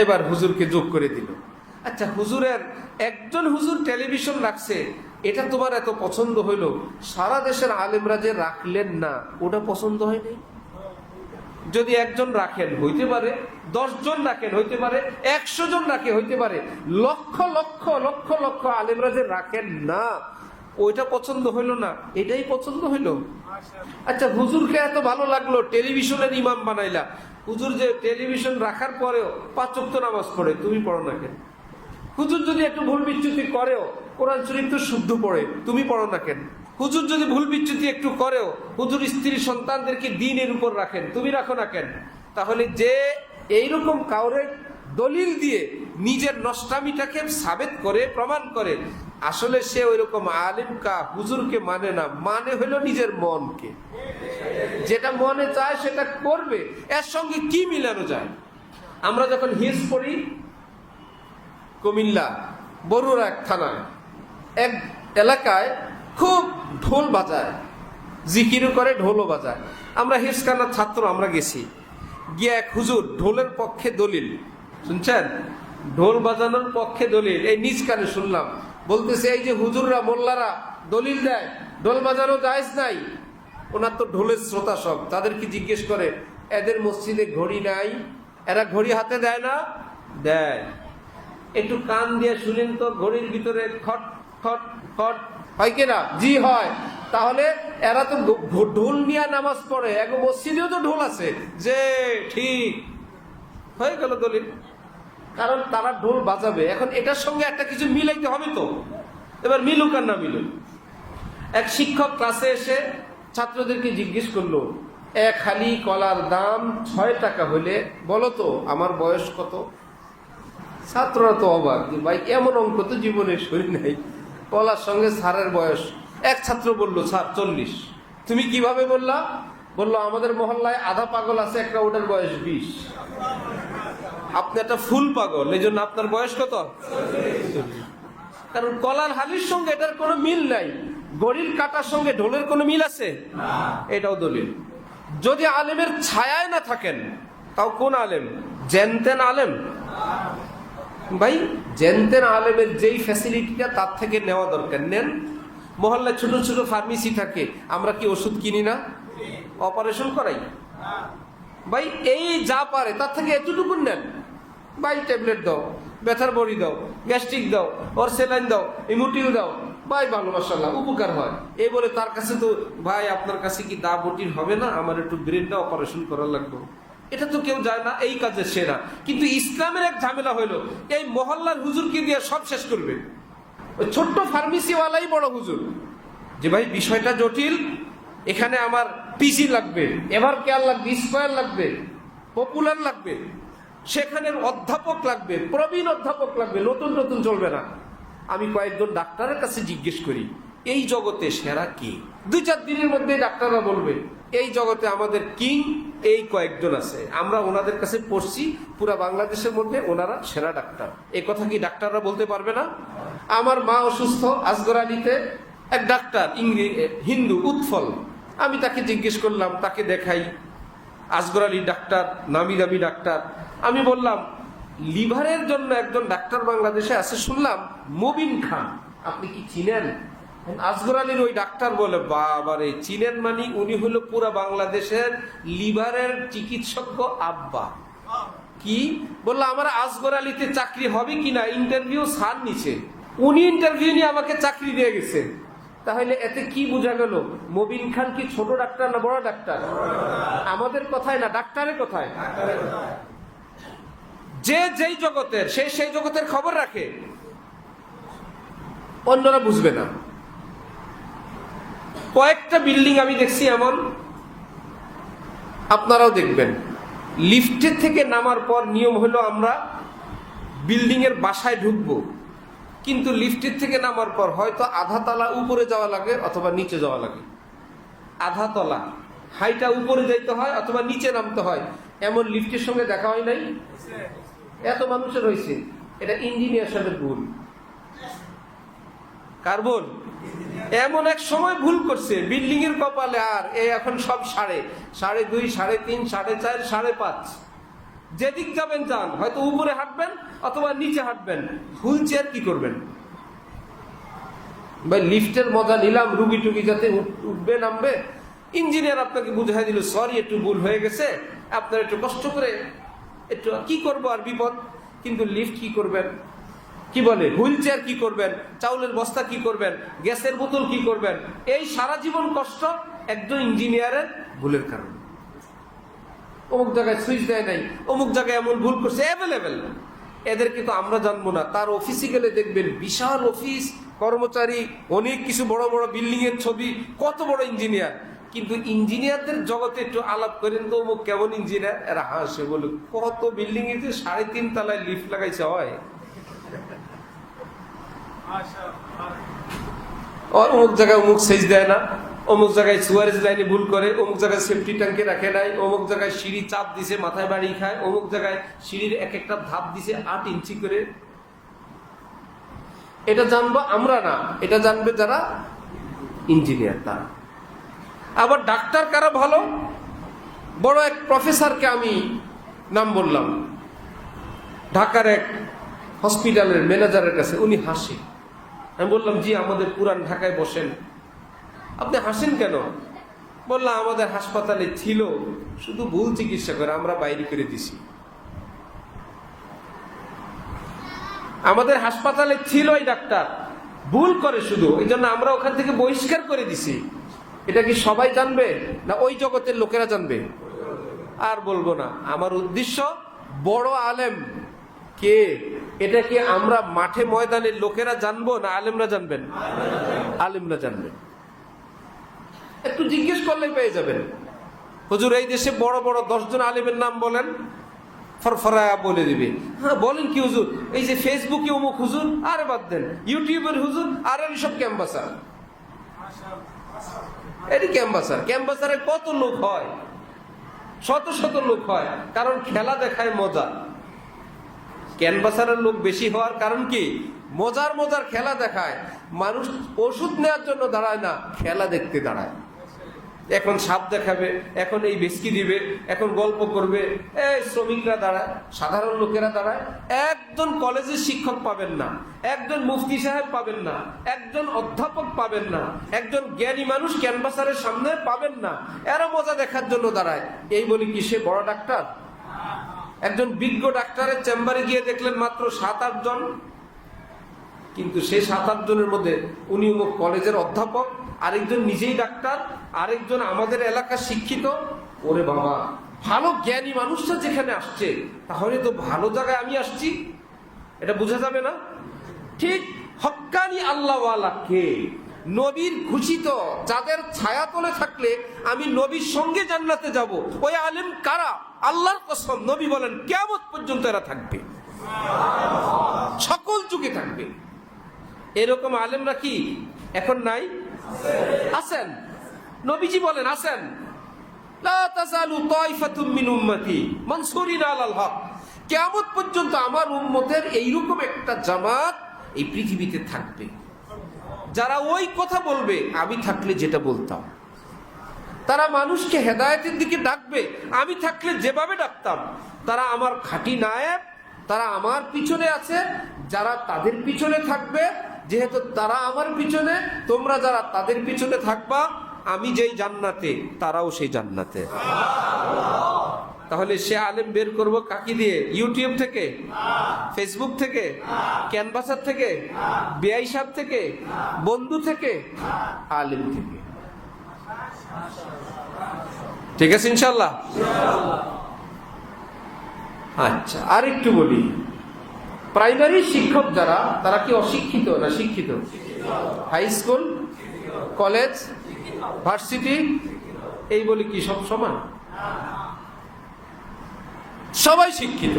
S1: এবার হুজুরকে যোগ করে দিল। আচ্ছা, হুজুরের একজন হুজুর টেলিভিশন রাখছে, এটা তোমার এত পছন্দ হইল, সারা দেশের আলেমরা যে রাখলেন না ওটা পছন্দ হয়নি? যদি একজন রাখেন হইতে পারে, 10 জন রাখেন হইতে পারে, 100 জন রাখে হইতে পারে, লক্ষ লক্ষ লক্ষ লক্ষ আলেমরা যে রাখেন না ওইটা পছন্দ হইল না, এটাই পছন্দ হইল। আচ্ছা, হুজুরকে এত ভালো লাগলো টেলিভিশনের ইমাম বানাইলা, হুজুর যে টেলিভিশন রাখার পরেও 5 ওয়াক্ত নামাজ পড়ে, তুমি পড়ো না কেন? হুজুর যদি একটু ভুল বিচ্যুতি করেও কোরআন শরীফ তো শুদ্ধ পড়ে, তুমি পড়ো না কেন? হুজুর যদি ভুল বিচ্যুতি একটু করেও হুজুর স্ত্রী সন্তানদেরকে দ্বীনের উপর রাখেন, তুমি রাখো না কেন? তাহলে যে এইরকম কাউরে দলিল দিয়ে নিজের নষ্টামিটাকে সাবেত করে প্রমাণ করে, আসলে সে ওইরকম আলিমকা হুজুরকে মানে না, মানে হলো নিজের মনকে। যেটা মনে চায় সেটা করবে, এর সঙ্গে কি মিলানো যায়? আমরা যখন হিজ পড়ি কুমিল্লা বরুড়া এক থানায় এক এলাকায় খুব ঢোল বাজায়, জিকিরও করে ঢোলও বাজায়। আমরা হিফজখানার ছাত্র, আমরা গেছি, গিয়ে এক হুজুর ঢোলের পক্ষে দলিল শুনছেন, ঢোল বাজানোর পক্ষে দলিল, এই নিজ কানে শুনলাম, বলতেছে এই যে হুজুররা মোল্লারা দলিল দেয় ঢোল বাজানো জায়েজ নাই। ওনার তো ঢোলের শ্রোতা সব, তাদেরকে জিজ্ঞেস করে এদের মসজিদে ঘড়ি নাই, এরা ঘড়ি হাতে দেয় না? দেয়। একটু কান দিয়ে শুনেন তো, ঘড়ির ভিতরে খট খট খট হয় কিনা? জি হয়। তাহলে এরা তো ঢোল নিয়ে নামাজ পড়ে, এক মসজিদেও তো ঢোল আছে, যে ঠিক হয়ে গেল দলিল, কারণ তারা ঢোল বাজাবে। এখন এটার সঙ্গে একটা কিছু মিলাইতে হবে তো, এবার মিলুক আর না মিলুক। এক শিক্ষক ক্লাসে এসে ছাত্রদেরকে জিজ্ঞেস করলো, এক হালি কলার দাম 6 টাকা হলে বলো তো আমার বয়স কত? ছাত্ররা তো অবাক, ভাই এমন অঙ্ক তো জীবনে শুনি নাই, কলার সঙ্গে স্যারের বয়স। এক ছাত্র বলল, স্যার 40। তুমি কিভাবে বললা? বললো আমাদের মহল্লায় আধা পাগল আছে একটা, ওটার বয়স 20। আপনি একটা ফুল পাগল, এই জন্য আপনার বয়স কত? কারণ কলার হালির সঙ্গে এটার কোনো মিল নাই, গড়ির কাটার সঙ্গে ঢোলের কোনো মিল আছে? এটাও দলিল। যদি আলেমের ছায়ায় না থাকেন, তাও কোন আলেম? জেনতেন আলেম? ভাই জেনতেন আলেমের যেই ফ্যাসিলিটিটা তার থেকে নেওয়া দরকার নেন। মহল্লায় ছোট ছোট ফার্মেসি থাকে, আমরা কি ওষুধ কিনি না? অপারেশন করাই। ভাই এই যা পারে তার থেকে এতটুকু নেন, ভাই ট্যাবলেট দাও, ব্যথার বড়ি দাও, গ্যাস্ট্রিক দাও, ওর সেলাইন দাও, ইমোটিল দাও, ভাই ভালো মাশাআল্লাহ উপকার হয়। এই বলে তার কাছে তো ভাই আপনার কাছে কি দা বটির হবে না, আমার একটু ব্রেনটা অপারেশন করার লাগবে, এটা তো কেউ যায় না, এই কাজে সেরা। কিন্তু ইসলামের এক ঝামেলা হইলো, এই মহল্লার হুজুরকে দিয়ে সব শেষ করবে। ওই ছোট্ট ফার্মেসিওয়ালাই বড় হুজুর, যে ভাই বিষয়টা জটিল, এখানে আমার পিসি লাগবে, এভার কেয়ার লাগবে, স্কোয়ার লাগবে, পপুলার লাগবে, সেখানের অধ্যাপক লাগবে, প্রবীণ অধ্যাপক লাগবে, নতুন নতুন চলবে না। আমি কয়েকজন ডাক্তারের কাছে জিজ্ঞেস করি এই জগতে সেরা কি? 2-4 দিনের মধ্যে ডাক্তাররা বলবে এই জগতে আমাদের কিং এই কয়েকজন আছে, আমরা ওনাদের কাছে পড়ছি, পুরা বাংলাদেশের মধ্যে ওনারা সেরা ডাক্তার। এই কথা কি ডাক্তাররা বলতে পারবে না? আমার মা অসুস্থ আসগর আলীতে, এক ডাক্তার হিন্দু উৎফল, আমি তাকে জিজ্ঞেস করলাম, তাকে দেখাই, আসগর আলী ডাক্তার, নামি দামি ডাক্তার। আমি বললাম লিভারের জন্য একজন ডাক্তার বাংলাদেশে আছে শুনলাম, মবিন খান, আপনি কি চিনেন? আসগর আলীর ওই ডাক্তার বলে, বাবারে চিনেন মানি, উনি হলো পুরা বাংলাদেশের লিভারের চিকিৎসক আব্বা। কি বললো, আমার আসগর আলীতে চাকরি হবে কিনা ইন্টারভিউ স্যার নিছে, উনি ইন্টারভিউ নিয়ে আমাকে চাকরি দিয়ে গেছে। তাহলে এতে কি বোঝা গেল, মবিন খান কি ছোট ডাক্তার না বড় ডাক্তার? আমাদের কথায় না, ডাক্তারের কথায়। যে যেই জগতের, সে সেই জগতের খবর রাখে, অন্যরা বুঝবে না। কয়েকটা বিল্ডিং আমি দেখছি এমন, আপনারাও দেখবেন, লিফটের থেকে নামার পর নিয়ম হলো আমরা বিল্ডিং এর বাসায় ঢুকবো, কিন্তু লিফটের থেকে নামার পর হয়তো আধা তলা উপরে যাওয়া লাগে অথবা নিচে যাওয়া লাগে। আধা তলা হাইটা উপরে যাইতে হয় অথবা নিচে নামতে হয়, এমন লিফটের সঙ্গে দেখা হয় নাই? এত মানুষের হয়েছে। এটা ইঞ্জিনিয়ার সাহেবের ভুল। কার ভুল? এমন এক সময় ভুল করছে বিল্ডিং এর কপালে, আর এই এখন সব 2.5, 2.5, 3.5, 4.5, 5.5, যেদিক যাবেন যান, হয়তো উপরে হাঁটবেন অথবা নিচে হাঁটবেন, হুইল চেয়ার কি করবেন? ভাই লিফটের মজা নিলাম, রুগী টুগি যাতে উঠবে নামবে, ইঞ্জিনিয়ার আপনাকে বুঝাই দিল, সরি একটু ভুল হয়ে গেছে, আপনার একটু কষ্ট করে একটু কি করবো আর বিপদ। কিন্তু লিফট কি করবেন, কি বলে হুইল চেয়ার কি করবেন, চাউলের বস্তা কি করবেন, গ্যাসের বোতল কি করবেন, এই সারা জীবন কষ্ট একজন ইঞ্জিনিয়ারের ভুলের কারণে। অমুক জায়গায় সুইচ দেয় নাই, অমুক জায়গায় এমন ভুল করছে, অ্যাভেলেবেল। এদেরকে তো আমরা জানবো না। তার অফিসে গেলে দেখবেন বিশাল অফিস, কর্মচারী, অনেক কিছু, বড় বড় বিল্ডিং এর ছবি, কত বড় ইঞ্জিনিয়ার। কিন্তু ইঞ্জিনিয়ারদের জগতে একটু আলাপ করেন তো, অমুক কেমন ইঞ্জিনিয়ার, এরা হাসে বলে, কত বিল্ডিং এ 3.5 তলায় লিফট লাগাইছে হয়। অমুক জায়গায় অমুক সেচ দেয় না, অমুক জায়গায় সুয়ারেজ লাইনে ভুল করে, অমুক জায়গায় সেফটি ট্যাঙ্কে রাখে নাই, অমুক জায়গায় সিঁড়ি চাপ দিছে মাথায় বাড়ি খায়, অমুক জায়গায় সিঁড়ির এক একটা ধাপ দিছে 8 ইঞ্চি করে। এটা জানবো আমরা না, এটা জানবে যারা ইঞ্জিনিয়ার তারা। আবার ডাক্তার কারা ভালো, বড় এক প্রফেসরকে আমি নাম বললাম, ঢাকার এক হসপিটালের ম্যানেজারের কাছে, উনি হাসি। আমি বললাম, জি আমাদের পুরান ঢাকায় বসেন, আপনি হাসেন কেন? বললাম, আমাদের হাসপাতালে ছিল, শুধু ভুল চিকিৎসা করে আমরা বাইরে করে দিছি। আমাদের হাসপাতালে ছিল এই ডাক্তার, ভুল করে শুধু, এই জন্য আমরা ওখান থেকে বহিষ্কার করে দিছি। এটা কি সবাই জানবে না ওই জগতের লোকেরা জানবে? আর বলবো না। আমার উদ্দেশ্য বড় আলেম কে, এটা কি আমরা মাঠে ময়দানের লোকেরা জানবো না আলেমরা জানবেন? আলেমরা জানবেন। একটু জিজ্ঞেস করলে পেয়ে যাবেন। হুজুর এই দেশে বড় বড় 10 জন আলেমের নাম বলেন, ফরফরা বলে দিবে। হ্যাঁ বলেন কি হুজুর? এই যে ফেসবুকে অমুক হুজুর, আরে বাদ দেন, ইউটিউবের হুজুর, আর সব ক্যাম্পাসার। এটি ক্যাম্পাসার, ক্যাম্পাসারে কত লোক হয়, শত শত লোক হয়, কারণ খেলা দেখায় মজা। ক্যানভাসারের লোক বেশি হওয়ার কারণ কি? মজার মজার খেলা দেখায়। মানুষ ওষুধ নেওয়ার জন্য দাঁড়ায় না, খেলা দেখতে দাঁড়ায়। এখন সাপ দেখাবে, এখন এই বেশকি দিবে, এখন গল্প করবে, এই শ্রমিকরা দাঁড়ায়, সাধারণ লোকেরা দাঁড়ায়। একজন কলেজের শিক্ষক পাবেন না, একজন মুফতি সাহেব পাবেন না, একজন অধ্যাপক পাবেন না, একজন জ্ঞানী মানুষ ক্যানভাসারের সামনে পাবেন না। এরা মজা দেখার জন্য দাঁড়ায়। এই বলি কি সে বড় ডাক্তার? একজন বিজ্ঞ ডাক্তারের চেম্বারে গিয়ে দেখলেন মাত্র 7-8 জন, কিন্তু সেই 7-8 জনের মধ্যে উনি কলেজের অধ্যাপক, আরেকজন নিজেই ডাক্তার, আরেকজন আমাদের এলাকার শিক্ষিত। ওরে বাবা, ভালো জ্ঞানী মানুষটা যেখানে আসছে, তাহলে তো ভালো জায়গায় আমি আসছি, এটা বোঝা যাবে না? ঠিক হক্কানি আল্লাহওয়ালা কে? নবীর ঘোষিত, যাদের ছায়া তলে থাকলে আমি নবীর সঙ্গে জান্নাতে যাব, ওই আলেম কারা? আল্লাহর কসম, নবী বলেন কিয়ামত পর্যন্ত এরা থাকবে, সকল যুগে থাকবে। এরকম আলেমরা কি এখন নাই? আছেন। নবীজি বলেন আছেন, লা তাযালু তায়ফাতুম মিন উম্মতি মানসুরিনা আলাল হক। কিয়ামত পর্যন্ত আমার উম্মতের এইরকম একটা জামাত এই পৃথিবীতে থাকবে, যারা ওই কথা বলবে আমি থাকলে যেটা বলতাম। তারা মানুষকে হেদায়েতের দিকে ডাকবে, আমি থাকলে যেভাবে ডাকতাম। তারা আমার খাঁটি নায়েব, তারা আমার পিছনে আছে। যারা তাদের পিছনে থাকবে যেহেতু তারা আমার পিছনে, তোমরা যারা তাদের পিছনে থাকবা, আমি যেই জান্নাতে তারাও সেই জান্নাতে। তাহলে সে আলেম বের করব কাকি দিয়ে? ইউটিউব থেকে, ফেসবুক থেকে, ক্যানভাসার থেকে, বেআই সাহেব থেকে, বন্ধু থেকে, আলেম থেকে। ঠিক আছে ইনশাল্লাহ? আচ্ছা, আর একটু বলি, প্রাইমারি শিক্ষক যারা, তারা কি অশিক্ষিত না শিক্ষিত? হাই স্কুল, কলেজ, ভার্সিটি, এই বলি কি সব সমান? সবাই শিক্ষিত।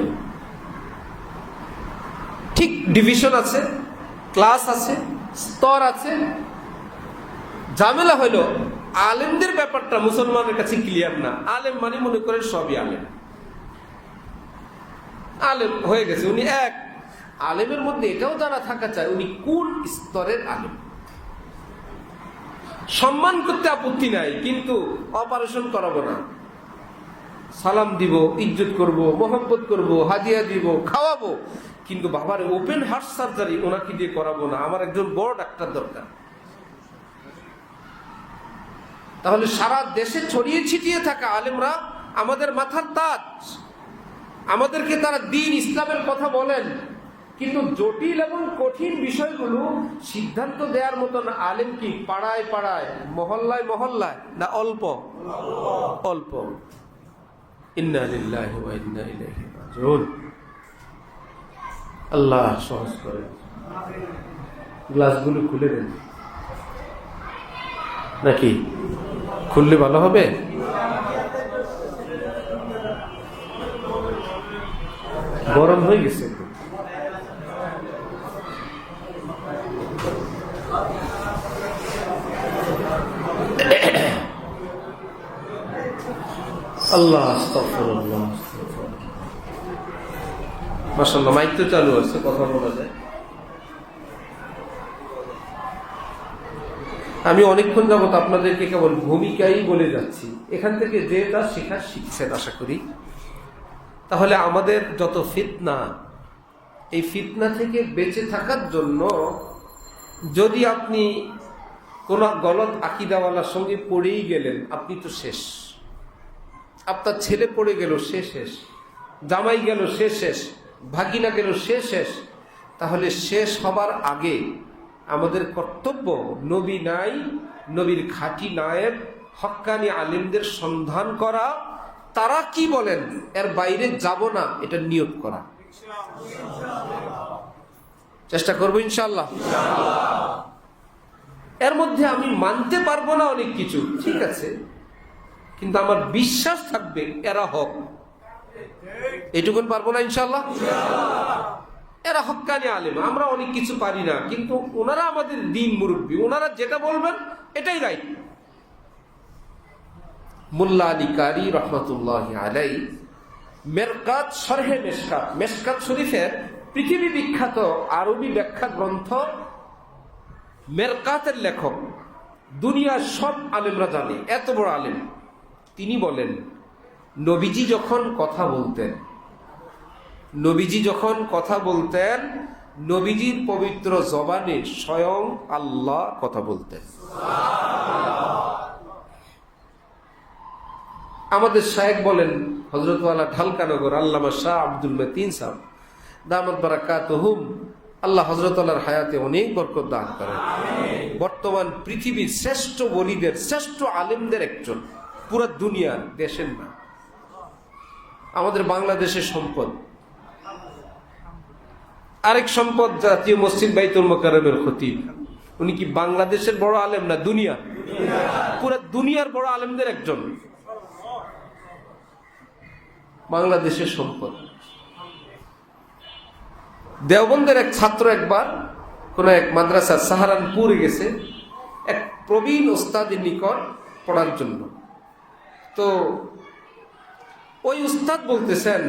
S1: ঠিক ডিভিশন আছে, ক্লাস আছে, স্তর আছে। ঝামেলা হইল আলেমদের ব্যাপারটা মুসলমানের কাছে ক্লিয়ার না। আলেম মানে মনে করেন সবই আলেম, আলেম হয়ে গেছে উনি এক। আলেমের মধ্যে এটাও জানা থাকা চায় উনি কোন স্তরের আলেম। সম্মান করতে আপত্তি নাই, কিন্তু অপারেশন করাবো না, সালাম দিব, ইজ্জত করব, মোহাম্মত করব, হাদিয়া দিব, খাওয়াবো, কিন্তু বাবার ওপেন হার্ট সার্জারি ওনাকে দিয়ে করাবো না, আমার একজন বড় ডাক্তার দরকার। তাহলে সারা দেশে ছড়িয়ে ছিটিয়ে থাকা আলেমরা আমাদের মাথার তাজ। আমাদেরকে তারা দ্বীন ইসলামের কথা বলেন, কিন্তু জটিল এবং কঠিন বিষয়গুলো সিদ্ধান্ত দেওয়ার মতন আলেম কি পাড়ায় পাড়ায়, মহল্লায় মহল্লায়, না অল্প অল্প? ইন্না লিল্লাহি ওয়া ইন্না ইলাইহি রাজিউন। আল্লাহ সহজ করে। গ্লাসগুলো খুলে দেন নাকি? খুললে ভালো হবে। গরম হয়ে গেছে। আল্লাহ আস্তাগফিরুল্লাহ। মাশাআল্লাহ, মাইক তো চালু আছে, কথা বলা যায়। আমি অনেকক্ষণ যাবত আপনাদেরকে কেবল ভূমিকাই বলে যাচ্ছি। এখান থেকে যে তা শেখার শিখছেন আশা করি। তাহলে আমাদের যত ফিতনা, এই ফিতনা থেকে বেঁচে থাকার জন্য যদি আপনি কোন গলত আকীদাওয়ালার সঙ্গে পড়েই গেলেন, আপনি তো শেষ। আপনার ছেলে পড়ে গেল, সে শেষ। জামাই গেল, সে শেষ। ভাগিনা গেল, সে শেষ। তাহলে শেষ হবার আগে আমাদের কর্তব্য নবী নাই, নবীর খাঁটি নায়েব হক্কানি আলেমদের সন্ধান করা। তারা কি বলেন এর বাইরে যাব না, এটা নিয়ত করা। চেষ্টা করবো ইনশাআল্লাহ। এর মধ্যে আমি মানতে পারবো না অনেক কিছু, ঠিক আছে, কিন্তু আমার বিশ্বাস থাকবে এরা হক। এইটুকুন পারবো না ইনশাআল্লাহ। এরা হক্কানি আলেম, আমরা অনেক কিছু পারি না, কিন্তু ওনারা আমাদের দিন মুরব্বী, ওনারা যেটা বলবেন এটাই রাইট। মোল্লা আলী কারি রহমতুল্লাহ আলাই মেরকাত শরহে মেশকাত, মেশকাত শরীফের পৃথিবী বিখ্যাত আরবি ব্যাখ্যা গ্রন্থ মেরকাতের লেখক, দুনিয়ার সব আলেমরা জানে, এত বড় আলেম। তিনি বলেন, নবীজি যখন কথা বলতেন, নবীজির পবিত্র জবানে স্বয়ং আল্লাহ কথা বলতেন। আমাদের শায়েখ বলেন, হযরতওয়ালা ঢালকানগর আল্লামা শাহ আব্দুল মতিন সাহেব দামাত বারাকাতুহুম, আল্লাহ হযরতওয়ালার হায়াতে অনেক বরকত দান করেন। বর্তমান পৃথিবীর শ্রেষ্ঠ ওলিদের, শ্রেষ্ঠ আলেমদের একজন, পুরো দুনিয়ার, দেশের না। আমাদের বাংলাদেশের সম্পদ। আরেক সম্পদ জাতীয় মসজিদ বাইতুল মোকাররমের খতিব। উনি কি বাংলাদেশের বড় আলেম না দুনিয়া? পুরো দুনিয়ার বড় আলেমদের একজন, বাংলাদেশের সম্পদ। দেওবন্দের এক ছাত্র একবার কোন এক মাদ্রাসা সাহারানপুরে গেছে এক প্রবীণ ওস্তাদের নিকট পড়ার জন্য। তো ওই উস্তাদ বলতেছেন,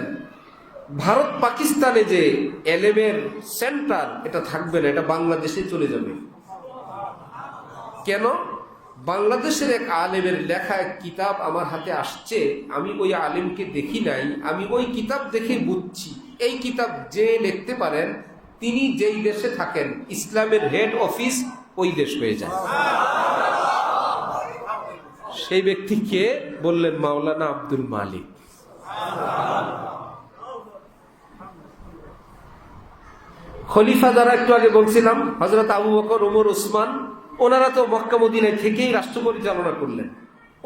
S1: ভারত পাকিস্তানে যে এলেমের সেন্টার, এটা থাকবে না, এটা বাংলাদেশে চলে যাবে। কেন? বাংলাদেশের এক আলেমের লেখা এক কিতাব আমার হাতে আসছে, আমি ওই আলেমকে দেখি নাই, আমি ওই কিতাব দেখে বুঝছি এই কিতাব যে লিখতে পারেন তিনি যেই দেশে থাকেন ইসলামের হেড অফিস ওই দেশ হয়ে যায়। সেই ব্যক্তিকে বললেন মাওলানা আব্দুল মালিক। খলিফা যারা একটু আগে বলছিলাম, হযরত আবু বকর, ওমর, ওসমান, ওনারা তো মক্কা মদিনায় থেকেই রাষ্ট্র পরিচালনা করলেন।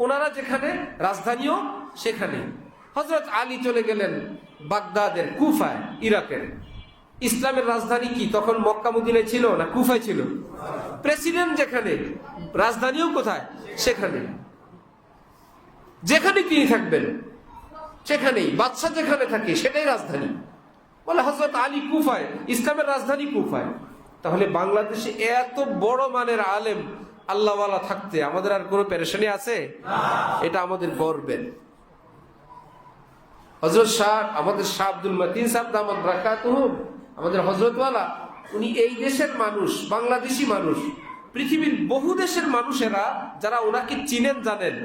S1: ওনারা যেখানে রাজধানীও সেখানে। হযরত আলী চলে গেলেন বাগদাদের, কুফায়, ইরাকের। ইসলামের রাজধানী কি তখন মক্কা মদিনায় ছিল না কুফায় ছিল? প্রেসিডেন্ট যেখানে, রাজধানীও কোথায়? সেখানে। যেখানে তিনি থাকবেন সেখানেই, বাদশা যেখানে থাকে সেটাই রাজধানী। বলে হযরত আলী কুফায়, ইসলামের রাজধানী কুফায়। তাহলে বাংলাদেশে এত বড় মানের আলেম আল্লাহওয়ালা থাকতে আমাদের আর কোনো পেরেশানি আছে? এটা আমাদের গর্বের। হযরত শাহ, আমাদের শাহ আব্দুল মতিন সাহেব দামাত বারাকাতুহুম, আমাদের হযরতওয়ালা, উনি এই দেশের মানুষ, বাংলাদেশি মানুষ। পৃথিবীর বহু দেশের মানুষেরা যারা ওনাকে চিনেন, জানেন,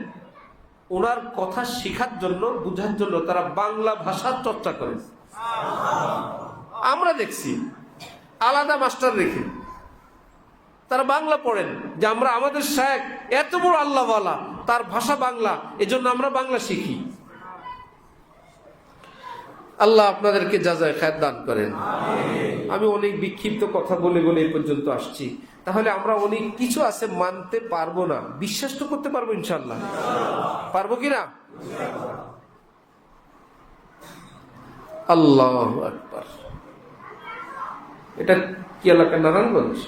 S1: ওনার কথা শেখার জন্য, বুঝার জন্য তারা বাংলা ভাষার চর্চা করে। আমরা দেখছি আলাদা মাস্টার রেখে তারা বাংলা পড়েন, যে আমরা, আমাদের শায়েখ এত বড় আল্লাহওয়ালা, তার ভাষা বাংলা, এজন্য আমরা বাংলা শিখি। আল্লাহ আপনাদেরকে জাযায়ে খায়ের দান করেন। আমি অনেক বিক্ষিপ্ত কথা বলে বলে এই পর্যন্ত আসছি। তাহলে আমরা অনেক কিছু আছে মানতে পারবো না, বিশ্বাস তো করতে পারবো ইনশাআল্লাহ। পারবো কিনা? আল্লাহু আকবার। এটা কি এলাকা? নারায়ণগঞ্জ।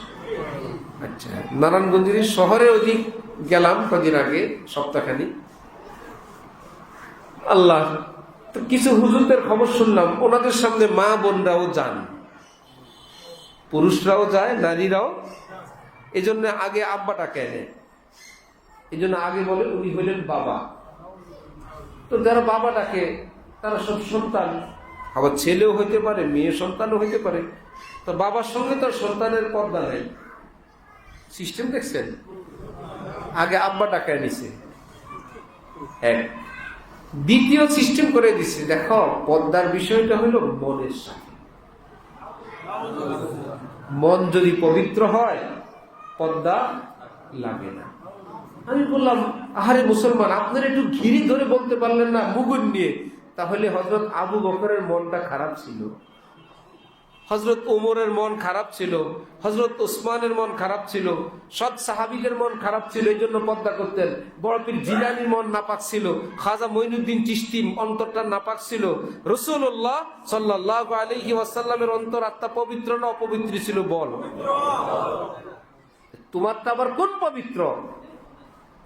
S1: আচ্ছা, নারায়ণগঞ্জের শহরে ওদিক গেলাম কদিন আগে, সপ্তাহখানি। আল্লাহ, তো কিছু হুজুরদের খবর শুনলাম, ওনাদের সামনে মা বোনরাও যান, পুরুষরাও যায়, নারীরাও। এই জন্য আগে আব্বাটাকে এনে, এই জন্য আগে বলে উনি হইলেন বাবা। তো যারা বাবা ডাকে তারা সব সন্তান, আবার ছেলেও হইতে পারে, মেয়ে সন্তানও হইতে পারে। তো বাবার সঙ্গে তো সন্তানের পর্দা নাই। সিস্টেম দেখছেন? আগে আব্বা ডাকায় নিছে, এক। দ্বিতীয় সিস্টেম করে দিচ্ছে, দেখো পর্দার বিষয়টা হলো মনের সাথে। মন যদি পবিত্র হয় পর্দা লাগে না। আমি বললাম, আহারে মুসলমান, আপনারা একটু ঘিরি ধরে বলতে পারলেন না মুগুর নিয়ে? তাহলে হযরত আবু বকরের মনটা খারাপ ছিল, হযরত ওমরের মন খারাপ ছিল, হযরত ওসমানের মন খারাপ ছিল, সৎ সাহাবীদের মন খারাপ ছিল, এই জন্য পর্দা করতেন। বড় পীর জিলানীর মন নাপাক ছিল, খাজা মঈনুদ্দিন চিশতি অন্তরটা নাপাক ছিল, রাসূলুল্লাহ সাল্লাল্লাহু আলাইহি ওয়াসাল্লামের অন্তর আত্মা পবিত্র না অপবিত্র ছিল? বল, তোমারটা আবার কোন পবিত্র?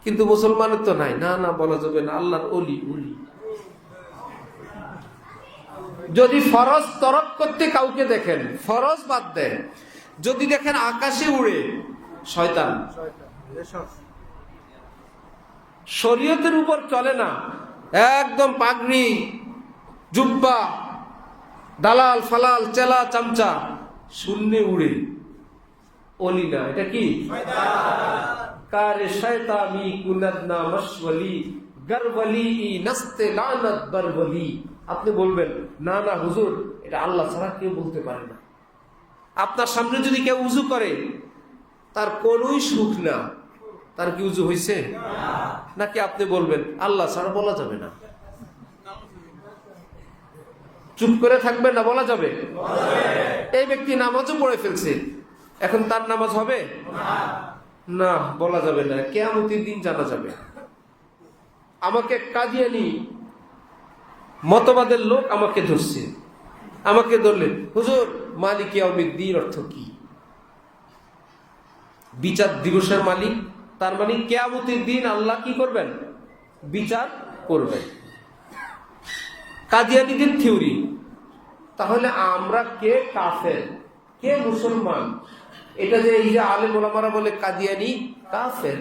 S1: কিন্তু মুসলমানের তো নাই। না না, বলা যাবে না, আল্লাহর ওলি। ওলি যদি ফরজ তরক করতে কাউকে দেখেন, ফরজ বাদ দেয়, যদি দেখেন আকাশে উড়ে, শয়তান। শরীয়তের উপর চলে না, একদম পাগড়ি, জুব্বা, দালাল ফালাল, চেলা চামচা, শূন্যে উড়ে, ওলি না। এটা কি? কারে শয়তানি কুনাদনা মশওয়ালি গরওয়ালি নস্তে লানত বরওয়ালি। আপনি বলবেন, না না হুজুর, এটা আল্লাহ ছাড়া কেউ বলতে পারে না। আপনার সামনে যদি কেউ উজু করে, তার কোনোই সুখ না, তার কি উজু হয়েছে? নাকি আপনি বলবেন আল্লাহ ছাড়া বলা যাবে না? চুপ করে থাকবেন না? বলা যাবে? এই ব্যক্তি নামাজও পড়ে ফেলছে, এখন তার নামাজ হবে না? বলা যাবে না, কিয়ামতের দিন জানা যাবে। আমাকে কাদিয়ানি মতবাদের লোক আমাকে ধরছে, আমাকে ধরলে, হুজুর মালিক ইয়াউমিদ্দিন অর্থ কি? বিচার দিবসের মালিক, তার মানে কিয়ামতের দিন আল্লাহ কি করবেন? বিচার করবেন। কাদিয়ানীদের থিওরি। তাহলে আমরা কে কাফের, কে মুসলমান? এটা যে এই যে আলেম ওলামারা বলে কাদিয়ানী কাফের,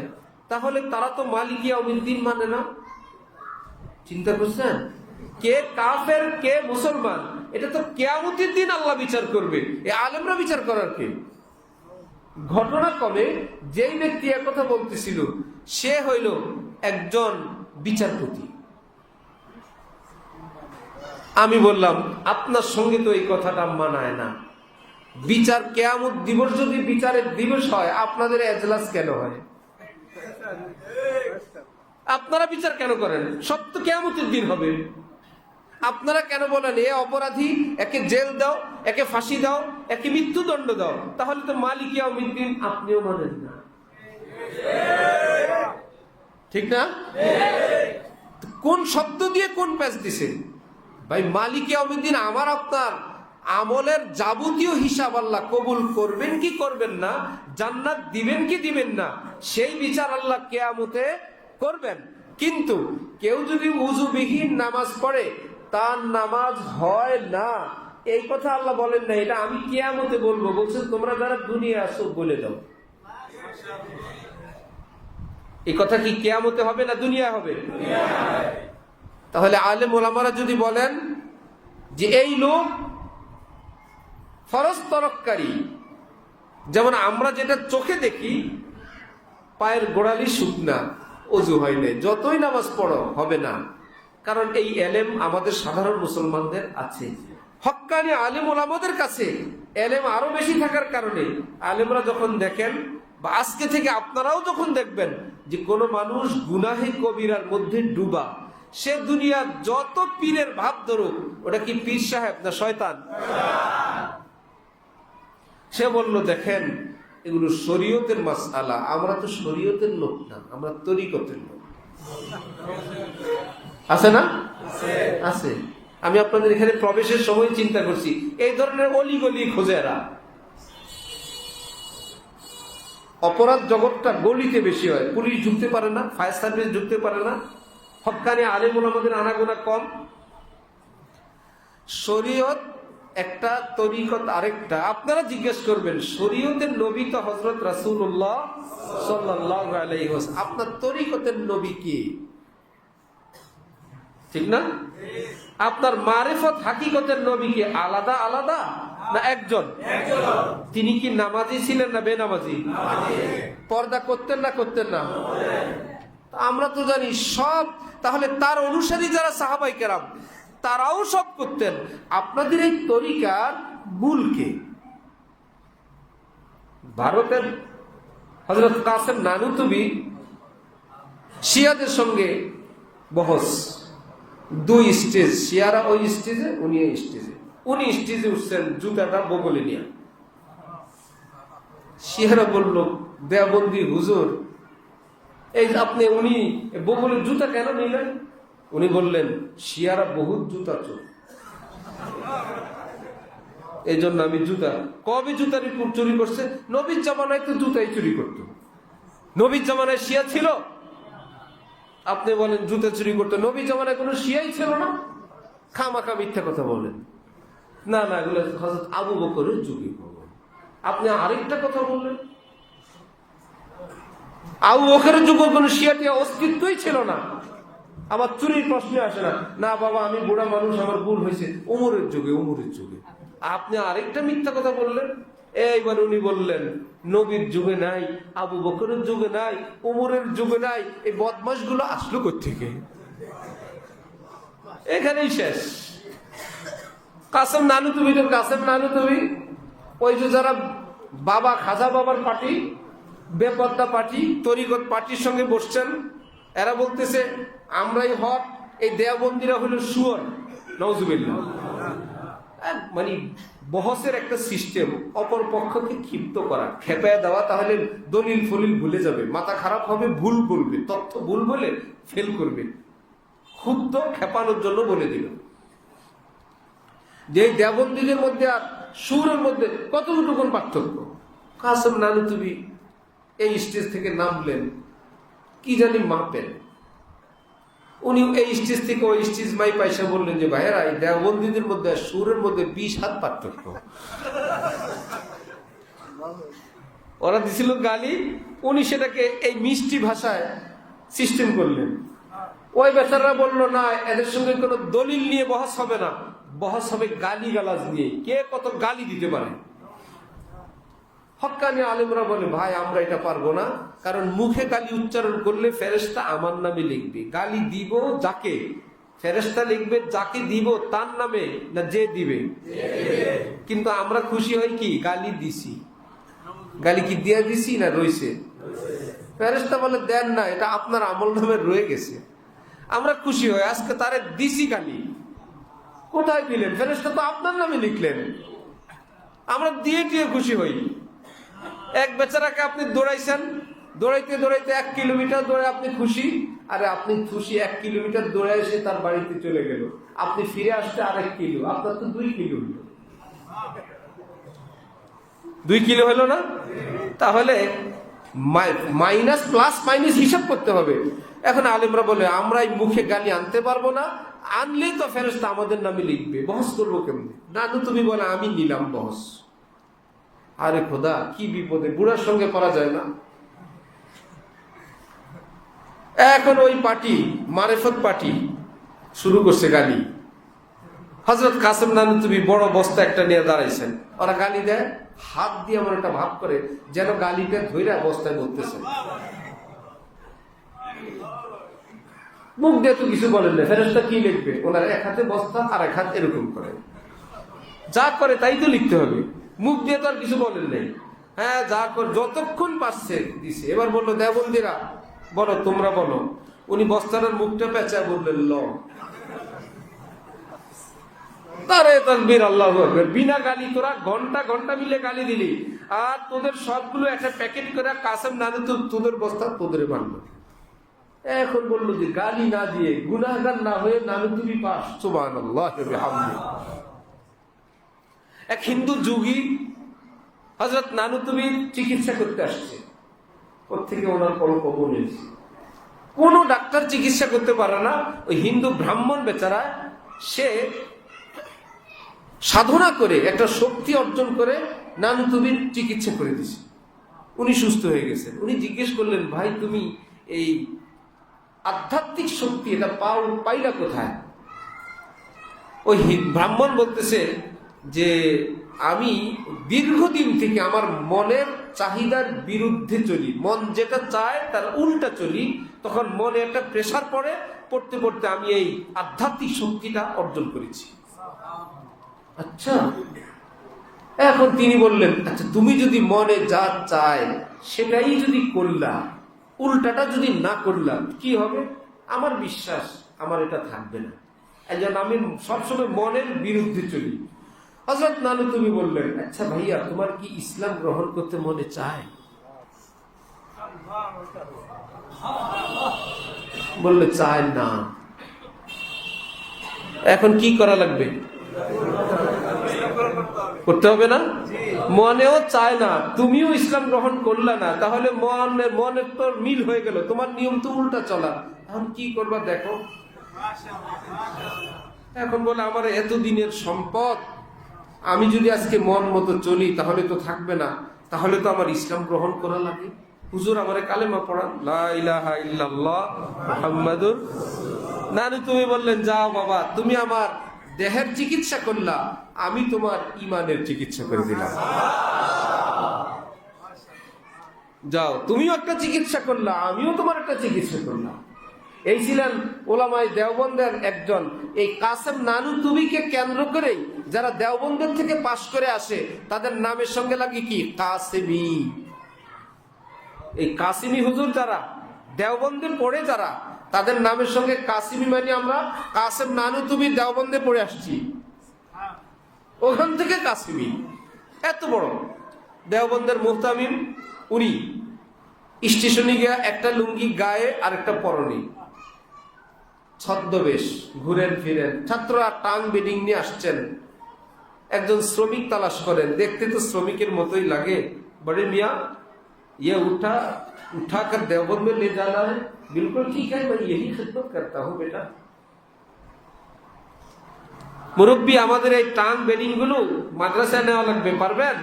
S1: তাহলে তারা তো মালিক ইয়াউমিদ্দিন মানে না। চিন্তা করছেন? কে কাফের কে মুসলমান, এটা তো কিয়ামতের দিন আল্লাহ বিচার করবে, এই আলেমরা বিচার করার কে? ঘটনা কবে, যেই ব্যক্তি একথা বলতেছিল সে হইল একজন বিচারপতি। আমি বললাম, আপনার সঙ্গে তো এই কথাটা মানায় না, বিচার কিয়ামত দিবস যদি বিচারের দিবস হয়, আপনাদের এজলাস কেন হয়? আপনারা বিচার কেন করেন? সব তো কিয়ামতের দিন হবে। আপনারা কেন বলেন এ অপরাধী, একে জেল দাও, একে ফাঁসি দাও, একে মৃত্যুদণ্ড দাও? তাহলে তো মালিক ইয়াউমিদ্দিন আপনিও মানেন না, ঠিক না? কোন শব্দ দিয়ে কোন প্যাচ দিছে ভাই? মালিক ইয়াউমিদ্দিন আমার আপনার আমলের যাবতীয় হিসাব আল্লাহ কবুল করবেন কি করবেন না, জান্নাত দিবেন কি দিবেন না, সেই বিচার আল্লাহ কিয়ামতে করবেন। কিন্তু কেউ যদি উযুবিহীন নামাজ পড়ে, তার নামাজ হয় না, এই কথা আল্লাহ বলেন না, এটা আমি কিয়ামতে বলবো। বলছেন তোমরা যারা দুনিয়া আসো বলে দাও। এই কথা কি কিয়ামতে হবে না দুনিয়া হবে? তাহলে আলেম ওলামারা যদি বলেন যে এই লোক ফরজ তরককারী, যেমন আমরা যেটা চোখে দেখি পায়ের গোড়ালি শুকনা, অজু হয় নাই, যতই নামাজ পড়ো হবে না, কারণ এই এলেম আমাদের সাধারণ মুসলমানদের আছে। হক্কানি আলেম ওলামাদের কাছে এলেম আরো বেশি থাকার কারণে আলেমরা যখন দেখেন, বা আজকে থেকে আপনারাও যখন দেখবেন যে কোনো মানুষ গুনাহে কবিরার মধ্যে ডুবা, সে দুনিয়ার যত পীরের ভাব ধরুক, ওটা কি পীর সাহেব না শয়তান? সে বলল দেখেন এগুলো শরীয়তের মাসআলা, আমরা তো শরীয়তের লোক না, আমরা তরিকতের লোক। আছে না? আছে। আমি আপনাদের এখানে প্রবেশের সময় চিন্তা করছি, এই ধরনের অলিগলি খোঁজে এরা। অপরাধ জগৎটা গলিতে বেশি হয়, পুলিশ ঢুকতে পারে না, ফায়ার সার্ভিস ঢুকতে পারে না, হক্কানি আলেম ওলামাদের আনাগোনা কম। শরীয়ত একটা, তরিকত আরেকটা। আপনারা জিজ্ঞেস করবেন শরীয়তের নবী তো হযরত রাসূলুল্লাহ সাল্লাল্লাহু আলাইহি ওয়াসাল্লাম, আপনার তরিকতের নবী কি? ঠিক না? আপনার মারিফত হাকিকতের নবী কি আলাদা আলাদা না একজন? তিনি কি নামাজি ছিলেন না বেনামাজি? পর্দা করতেন না করতেন না? আমরা তো জানি সব। তাহলে তার অনুসারী যারা সাহাবায়ে কেরাম, তারাও সব করতেন। আপনাদের এই তরিকার মূল কে? ভারতের হযরত কাসেম নানুতুবি শিয়াদের সঙ্গে বহস, দুই স্টেজ, শিয়ারা ওই স্টেজে, উনি এই স্টেজে। উনি স্টেজে উঠছেন জুতাটা বগলে নিয়ে। শিয়ারা বলল দেওবন্দি হুজুর, এই আপনি উনি বগলের জুতা কেন নিলেন? উনি বললেন শিয়ারা বহুত জুতা চোর, এই জন্য আমি জুতা। কবে জুতার চুরি করছে? নবীর জামানায় তো জুতাই চুরি করত। নবীর জামানায় শিয়া ছিল? আপনি বলেন জুতা চুরি করতো। নবীর জামানায় কোনো শিয়াই ছিল না। খামাখা মিথ্যা কথা বলেন। না না, এগুলো হযরত আবু বকরের যুগে। আপনি আরেকটা কথা বললেন, আবু বকরের যুগে কোনো শিয়াটিয়া অস্তিত্বই ছিল না। আমার চুরির প্রশ্ন আসে না। না বাবা, আমি বুড়া মানুষ, আমার ভুল হয়েছে। ওমরের যুগে, ওমরের যুগে। আপনি আরেকটা মিথ্যা কথা বললেন। এইবার উনি বললেন নবীর যুগে নাই, আবু বকরের যুগে নাই, ওমরের যুগে নাই। এই বদমাশ গুলো আসলো কোত্থেকে? এখানেই শেষ। কাসেম নানুতুবি তো কাসেম নানুতুবি, ওই যে যারা বাবা খাজা বাবার পার্টি, বেপর্দা পার্টি, তরিকত পার্টির সঙ্গে বসছেন, এরা বলতেছে আমরাই হক, এই দেওবন্দিরা হলো শুয়োর। নাউজুবিল্লাহ। মানে বহসের একটা সিস্টেম, অপর পক্ষকে ক্ষিপ্ত করা, খেপায় দেওয়া, তাহলে দলিল ফলিল ভুলে যাবে, মাথা খারাপ হবে, ভুল বলবে, তথ্য ভুল বলে ফেল করবে। ক্ষুব্ধ খেপানোর জন্য বলে দিল যে দেওবন্দীদের মধ্যে আর সুরের মধ্যে কতটুকু পার্থক্য। কাসেম নানুতুবি এই স্টেজ থেকে নামলেন, কি জানি মাপেন। উনি এই স্টেজ থেকে ওই স্টেজ মাই পয়সা বললেন যে ভাইয়েরা, এই দেওবন্দীদের মধ্যে আর সুরের মধ্যে 20 হাত পার্থক্য। ওরা দিছিল গালি, উনি সেটাকে এই মিষ্টি ভাষায় সিস্টেম করলেন। ওই বেচারা বললো না, এদের সঙ্গে কোনো দলিল নিয়ে বহস হবে না, বহস হবে গালি গালাজ নিয়ে, কে কত গালি দিতে পারে। হক্কানি আলেমরা বলে ভাই আমরা এটা পারবো না, কারণ মুখে গালি উচ্চারণ করলে ফেরেশতা আমার নামে লিখবে। গালি দিব যাকে, ফেরেশতা লিখবে যাকে দিব তার নামে, না যে দিবে। কিন্তু আমরা খুশি হই কি গালি দিছি, গালি কি দিয়ে দিছি না রইছে। ফেরেশতা বলে দেন না, এটা আপনার আমল নামে রয়ে গেছে। আমরা খুশি হই আজকে তারে দিছি গালি। কোথায় দিলেন? ফেরেশতা তো আপনার নামে লিখলেন। আমরা দিয়ে দিয়ে খুশি হই। এক বেচারাকে আপনি দৌড়াইছেন, দৌড়াইতে দৌড়াইতে 1 কিলোমিটার দৌড়ে আপনি খুশি। আরে আপনি খুশি 1 কিলোমিটার দৌড়ে এসে তার বাড়িতে চলে গেল, আপনি ফিরে আসতে 1 কিলো, আপনার তো 2 কিলো হলো। 2 কিলো হলো না? তাহলে মাইনাস প্লাস মাইনাস হিসাব করতে হবে। এখন আলেমরা বলে আমরা এই মুখে গালি আনতে পারবো না, আনলেই তো ফেরেশতা আমাদের নামে লিখবে, বহস করবো কেমনে? নানু তুমি বলে আমি নিলাম বহস। আরে খোদা কি বিপদে, বুড়ার সঙ্গে করা যায় না। এখন ওই পার্টি মারেফত পার্টি শুরু করছে গালি। হযরত কাসেম নানু তুমি বড় বস্তা একটা নিয়ে দাঁড়াইছেন, ওরা গালি দেয়, হাত দিয়ে আমার একটা ভাব করে যেন গালিটা ধইরা বস্তায় বলতেছে। মুখ দিয়ে তো কিছু বলেন না, ফেরেশতা কি লিখবে? ওনার এক হাতে বস্তা আর এক হাত এরকম করে, যা করে তাই তো লিখতে হবে। মুখ দিয়ে তো আর কিছু বলেন নাই। হ্যাঁ যা করে যতক্ষণ পারছে দিছে। এবার বললো দেওবন্দিরা বলো, তোমরা বলো। উনি বস্তাটার মুখটা পেঁচা বললেন ল। তারে তাকবীর, আল্লাহু আকবার। বিনা গালি তোরা ঘন্টা ঘন্টা মিলে গালি দিলি, আর তোদের সবগুলো একটা প্যাকেট করে কাসেম নানু তো তোদের বস্তা তোদের বানলো। এখন বললো যে গালি না দিয়ে গুনাহগার না হয়ে নানু তুমি পাস। সুবহানাল্লাহ ওয়া বিহামদিহি। এক হিন্দু যোগী হযরত নানু তুমি চিকিৎসা করতে আসছে, ওর থেকে ওনার কোনো খবর নেই। কোন ডাক্তার চিকিৎসা করতে পারে না। ওই হিন্দু ব্রাহ্মণ বেচারা সে সাধনা করে একটা শক্তি অর্জন করে নানু তুমির চিকিৎসা করে দিছে, উনি সুস্থ হয়ে গেছেন। উনি জিজ্ঞেস করলেন ভাই তুমি এই আধ্যাত্মিক শক্তি এটা পাইলা কোথায়? ওই ব্রাহ্মণ বলতেছে যে আমি দীর্ঘদিন থেকে আমার মনের চাহিদার বিরুদ্ধে চলি, মন যেটা চায় তার উল্টা চলি, তখন মনে একটা প্রেসার পড়তে পড়তে আমি এই আধ্যাত্মিক শক্তিটা অর্জন করেছি। আচ্ছা, এখন তিনি বললেন আচ্ছা তুমি যদি মনে যা চায় সেটাই যদি করলা, উল্টাটা যদি না করলা কি হবে? আমার বিশ্বাস আমার এটা থাকবে না, এই জন্য আমি সবসময় মনের বিরুদ্ধে চলি। হযরত নানু তুমি বললেন আচ্ছা ভাইয়া তোমার কি ইসলাম গ্রহণ করতে মনে চায়? বললে চায় না। এখন কি করা লাগবে? করতে হবে না? মনেও চায় না, তুমিও ইসলাম গ্রহণ করলা না, তাহলে মনের তো মিল হয়ে গেল, তোমার নিয়ম তো উল্টা চলা। এখন কি করবা দেখো। এখন বলে আমার এতদিনের সম্পদ আমি যদি আজকে মন মতো চলি তাহলে তো থাকবে না, তাহলে তো আমার ইসলাম গ্রহণ করা লাগে। হুজুর আমারে কালেমা পড়ান, লা ইলাহা ইল্লাল্লাহ মুহাম্মাদুর। নানু তুমি বললেন যাও বাবা তুমি আমার দেহের চিকিৎসা করলা, আমি তোমার ইমানের চিকিৎসা করে দিলাম। যাও তুমিও একটা চিকিৎসা করলা, আমিও তোমার একটা চিকিৎসা করলাম। এই ছিলেন ওলামায়ে দেওবন্দের একজন। এই কাসেম নানু তুবিকে কেন্দ্র করেই যারা দেওবন্দের থেকে পাশ করে আসে তাদের নামের সঙ্গে লাগে কি? কাসেমি। এই কাসিমি হুজুর যারা দেওবন্দে পড়ে যারা, তাদের নামের সঙ্গে কাসিমি মানে আমরা কাসেম নানু তুবি দেওবন্দে পড়ে আসছি, ওখান থেকে কাসিমি। এত বড় দেওবন্দের মুহতামিম উনি। স্টেশনে গিয়ে একটা লুঙ্গি গায়ে আর একটা পরনে, ছদ্মবেশ, ঘুরেন ফিরেন। ছাত্ররা টাং বেডিং নিয়ে আসছেন, একজন শ্রমিক তালাশ করেন, দেখতে তো শ্রমিকের মতোই লাগে। বড়ে মিয়া ये उठाकर देवबंद में ले जाना है? बिल्कुल ठीक है, मैं यही खिदमत करता हूँ बेटा। মুরব্বী আমাদের এই টাং বেডিং গুলো মাদ্রাসায় নেওয়া লাগবে, পারবেন?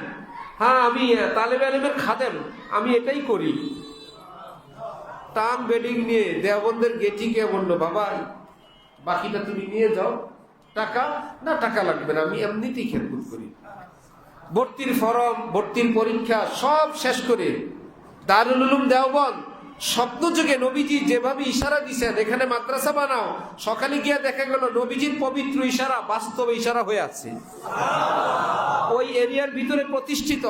S1: হ্যাঁ আমি তালেবে আলিমের খাদেম, আমি এটাই করি। টাং বেডিং নিয়ে দেওবন্দের গেটি কে বললো বাবা বাকিটা তুমি নিয়ে যাও, টাকা না টাকা লাগবে না, আমি এমনিতেই খেদমত করি। ভর্তির ফরম, ভর্তির পরীক্ষা সব শেষ করে দারুল উলুম দেওবন্দ স্বপ্ন যুগে নবীজি যেভাবে ইশারা দিচ্ছেন এখানে মাদ্রাসা বানাও, সকালে গিয়ে দেখা গেল নবীজির পবিত্র ইশারা বাস্তবে ইশারা হয়ে আছে, ওই এরিয়ার ভিতরে প্রতিষ্ঠিত,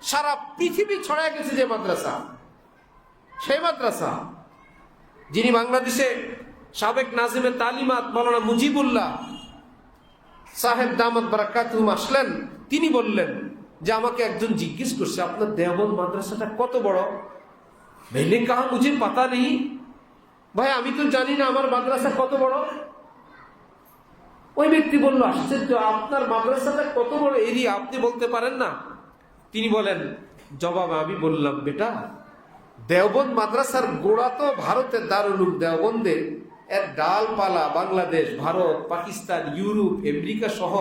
S1: সারা পৃথিবী ছড়ায় গেছে যে মাদ্রাসা, সেই মাদ্রাসা। যিনি বাংলাদেশে সাবেক নাজিমে তালিমাত মাওলানা মুজিবুল্লাহ সাহেব দামাত বারাকাতুহুম আসলেন, তিনি বললেন যে আমাকে একজন জিজ্ঞেস করছে আপনার দেওবন্দ মাদ্রাসাটা কত বড়। मैंने कहा मुझे पता नहीं भाई, আমি তো জানি না আমার মাদ্রাসা কত বড়। ওই ব্যক্তি বলল আশ্চর্য, আপনার মাদ্রাসাটা কত বড় এরিয়া আপনি বলতে পারেন না? তিনি বলেন, জবাব আমি বললাম বেটা, দেওবন্দ মাদ্রাসার গোড়া তো ভারতের দারুল উলুম দেওবন্দে, এর ডালপালা বাংলাদেশ, ভারত, পাকিস্তান, ইউরোপ, আমেরিকা সহ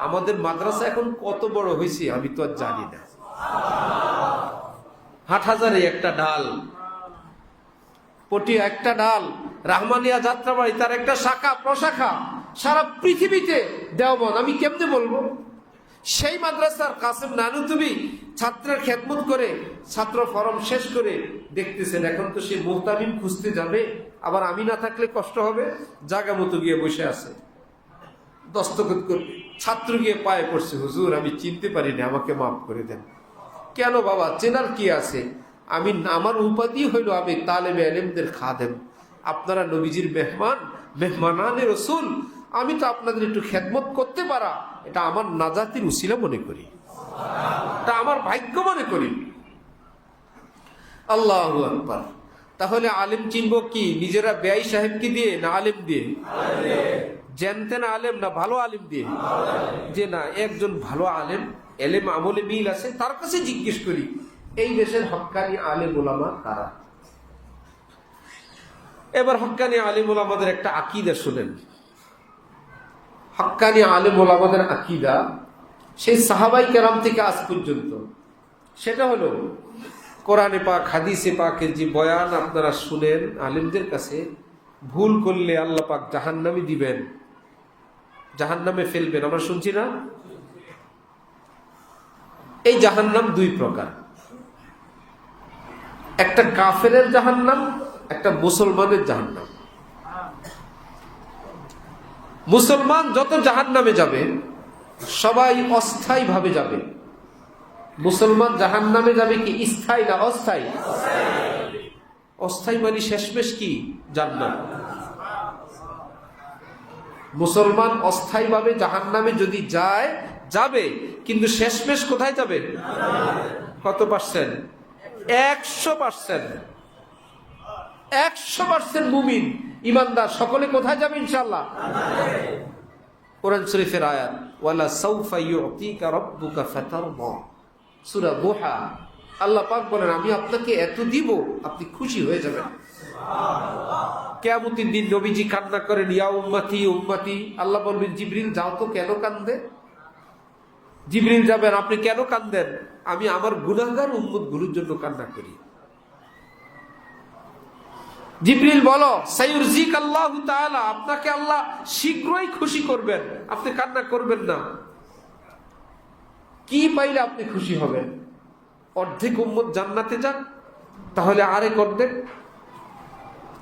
S1: আমাদের মাদ্রাসা এখন কত বড় হয়েছে আমি তো আর জানি না। হাটহাজারে একটা ডাল, পটিয়া একটা ডাল, রাহমানিয়া যাত্রাবাড়ি তার একটা শাখা প্রশাখা, সারা পৃথিবীতে দেওবন্দ আমি কেমনে বলবো? সেই মাদ্রাসার কাসেম নানুতুবি ছাত্রের খেদমত করে ছাত্র ফরম শেষ করে দেখতেছেন এখন তো সে মুহতামিম খুঁজতে যাবে, আবার আমি না থাকলে কষ্ট হবে, জায়গা মতো গিয়ে বসে আছে, দস্তখত করবে। ছাত্র গিয়ে পায়ে পড়ছে, হুজুর আমি চিনতে পারিনি, আমাকে মাফ করে দেন। কেন বাবা, চেনার কি আছে? আমি আমার উপাধি হইল আমি তালেবে আলেমদের খাদেম, আপনারা নবীজির মেহমান, মেহমানানে রসুল, আমি তো আপনাদের একটু খেদমত করতে পারা এটা আমার নাজাতির উসিলা মনে করি, এটা আমার ভাগ্য মনে করি। আল্লাহু আকবার। তাহলে আলেম চিনব কি? নিজেরা বেয়াই সাহেবকে দিয়ে না আলেম দিয়ে? জানতেন আলেম না ভালো আলেম দিয়ে? যে না, একজন ভালো আলেম, এলেম আমলে মিল আছে, তার কাছে জিজ্ঞেস করি এই দেশের হক্কানি আলেম ওলামা কারা। এবার হক্কানি আলেম ওলামাদের একটা আকীদা শুনেন। হক্কানি আলেম ওলামাদের আকীদা সেই সাহাবাই কেরাম থেকে আজ পর্যন্ত, সেটা হলো কোরআনে পাক হাদিসে পাকের যে বয়ান আপনারা শুনেন আলেমদের কাছে, ভুল করলে আল্লাহ পাক জাহান্নামে দিবেন, জাহান্নামে ফেলবেন, আমরা শুনছি না? এই জাহান্নাম দুই প্রকার, একটা কাফেরের জাহান্নাম, একটা মুসলমানের জাহান্নাম। মুসলমান যত জাহান্নামে যাবে সবাই অস্থায়ী ভাবে যাবে। মুসলমান জাহান্নামে যাবে কি স্থায়ী না অস্থায়ী? অস্থায়ী মানে শেষমেশ কি? জান্নাত। মুসলমান অস্থায়ী ভাবে জাহান্নামে যদি যায় যাবে, কিন্তু শেষমেশ কোথায় যাবে? কত পার্সেন্ট? 100%। 100% মুমিন ইমানদার সকলে কোথায় যাবে ইনশাআল্লাহ? কোরআন শরীফের আয়াত, ওয়ালা সাউফা ইউতিকা রাব্বুকা ফাতারদা, সূরা দুহা। আল্লাহ পাক বলেন আমি আপনাকে এত দিব আপনি খুশি হয়ে যাবেন। কিয়ামতের দিন নবীজি কান্না করেন, ইয়া উম্মতি উম্মতি। আল্লাহ বলবেন জিবরিল যাও তো, কেন কান্দে? জিবরিল যাবেন, আপনি কেন কান্দেন? আমি আমার গুনাহগার উম্মতগুলোর জন্য কান্না করি। জিবরিল বলো, সাইয়ুরজিক আল্লাহু তাআলা, আপনাকে আল্লাহ শীঘ্রই খুশি করবেন, আপনি কান্না করবেন না। কি পাইলে আপনি খুশি হবেন? অর্ধেক উম্মত জান্নাতে যান, তাহলে আরেক অর্ধেক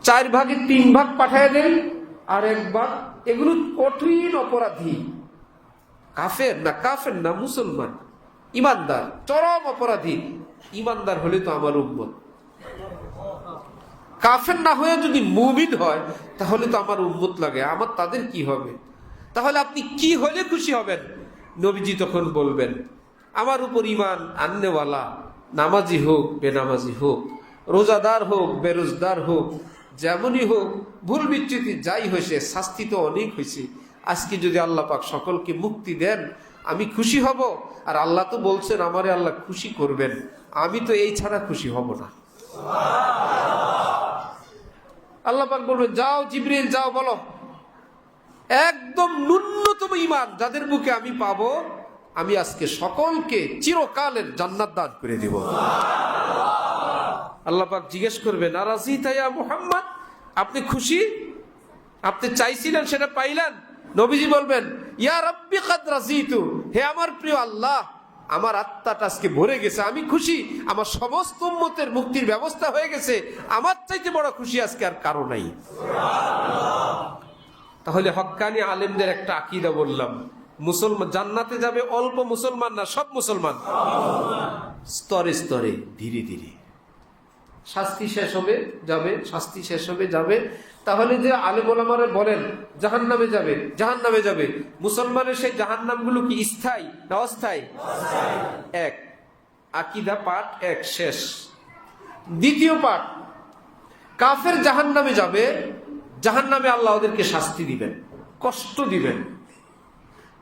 S1: 4 ভাগের 3 ভাগ পাঠায় দেন, আর 1 ভাগ এগুলো কঠিন অপরাধী, কাফের না মুসলমান, ইমানদার, চরম অপরাধী। ইমানদার হলে তো আমার উম্মত, কাফের না হয়ে যদি মুমিন হয় তাহলে তো আমার উম্মত লাগে, আমার তাদের কি হবে? তাহলে আপনি কি হলে খুশি হবেন? নবীজি তখন বলবেন আমার উপর ইমান আননেওয়ালা, নামাজি হোক বেনামাজি হোক, রোজাদার হোক বেরোজদার হোক, যেমনই হোক, ভুল বিচ্যুতি যাই হয়েছে, শাস্তি তো অনেক হয়েছে, আজকে যদি আল্লাহ পাক সকলকে মুক্তি দেন আমি খুশি হব। আর আল্লাহ তো বলছেন আমারে আল্লাহ খুশি করবেন, আমি তো এই ছাড়া খুশি হব না। আল্লাহ পাক বলবেন যাও জিবরিল যাও, বলো একদম ন্যূনতম ঈমান যাদের বুকে আমি পাবো, আমি আজকে সকলকে চিরকালের জান্নাত দান করে দিব। আল্লাহ পাক জিজ্ঞেস করবেন নারাজিতা ইয়া মুহাম্মদ, আপনি খুশি? আপনি চাইছিলেন সেটা পাইলেন? নবীজি বলবেন ইয়া রাব্বি কাদ রাজিতু, হে আমার প্রিয় আল্লাহ আমার আত্মাটা আজকে ভরে গেছে, আমি খুশি, আমার সমস্ত উম্মতের মুক্তির ব্যবস্থা হয়ে গেছে, আমার চাইতে বড় খুশি আজকে আর কারো নাই। তাহলে হক্কানি আলেমদের একটা আকীদা বললাম, মুসলমান জান্নাতে যাবে অল্প মুসলমান না, সব মুসলমান, স্তরে স্তরে ধীরে ধীরে শাস্তি শেষ হবে যাবে, শাস্তি শেষ হবে যাবে। তাহলে যে আলেম ওলামারা বলেন জাহান্নামে যাবে, জাহান্নামে যাবে, মুসলমানের সেই জাহান্নামগুলো কি স্থায়ী না অস্থায়ী? এক, আকীদা পাঠ এক, শেষ। দ্বিতীয় পাঠ, কাফের জাহান্নামে যাবে, জাহান্নামে আল্লাহ ওদেরকে শাস্তি দিবেন, কষ্ট দিবেন,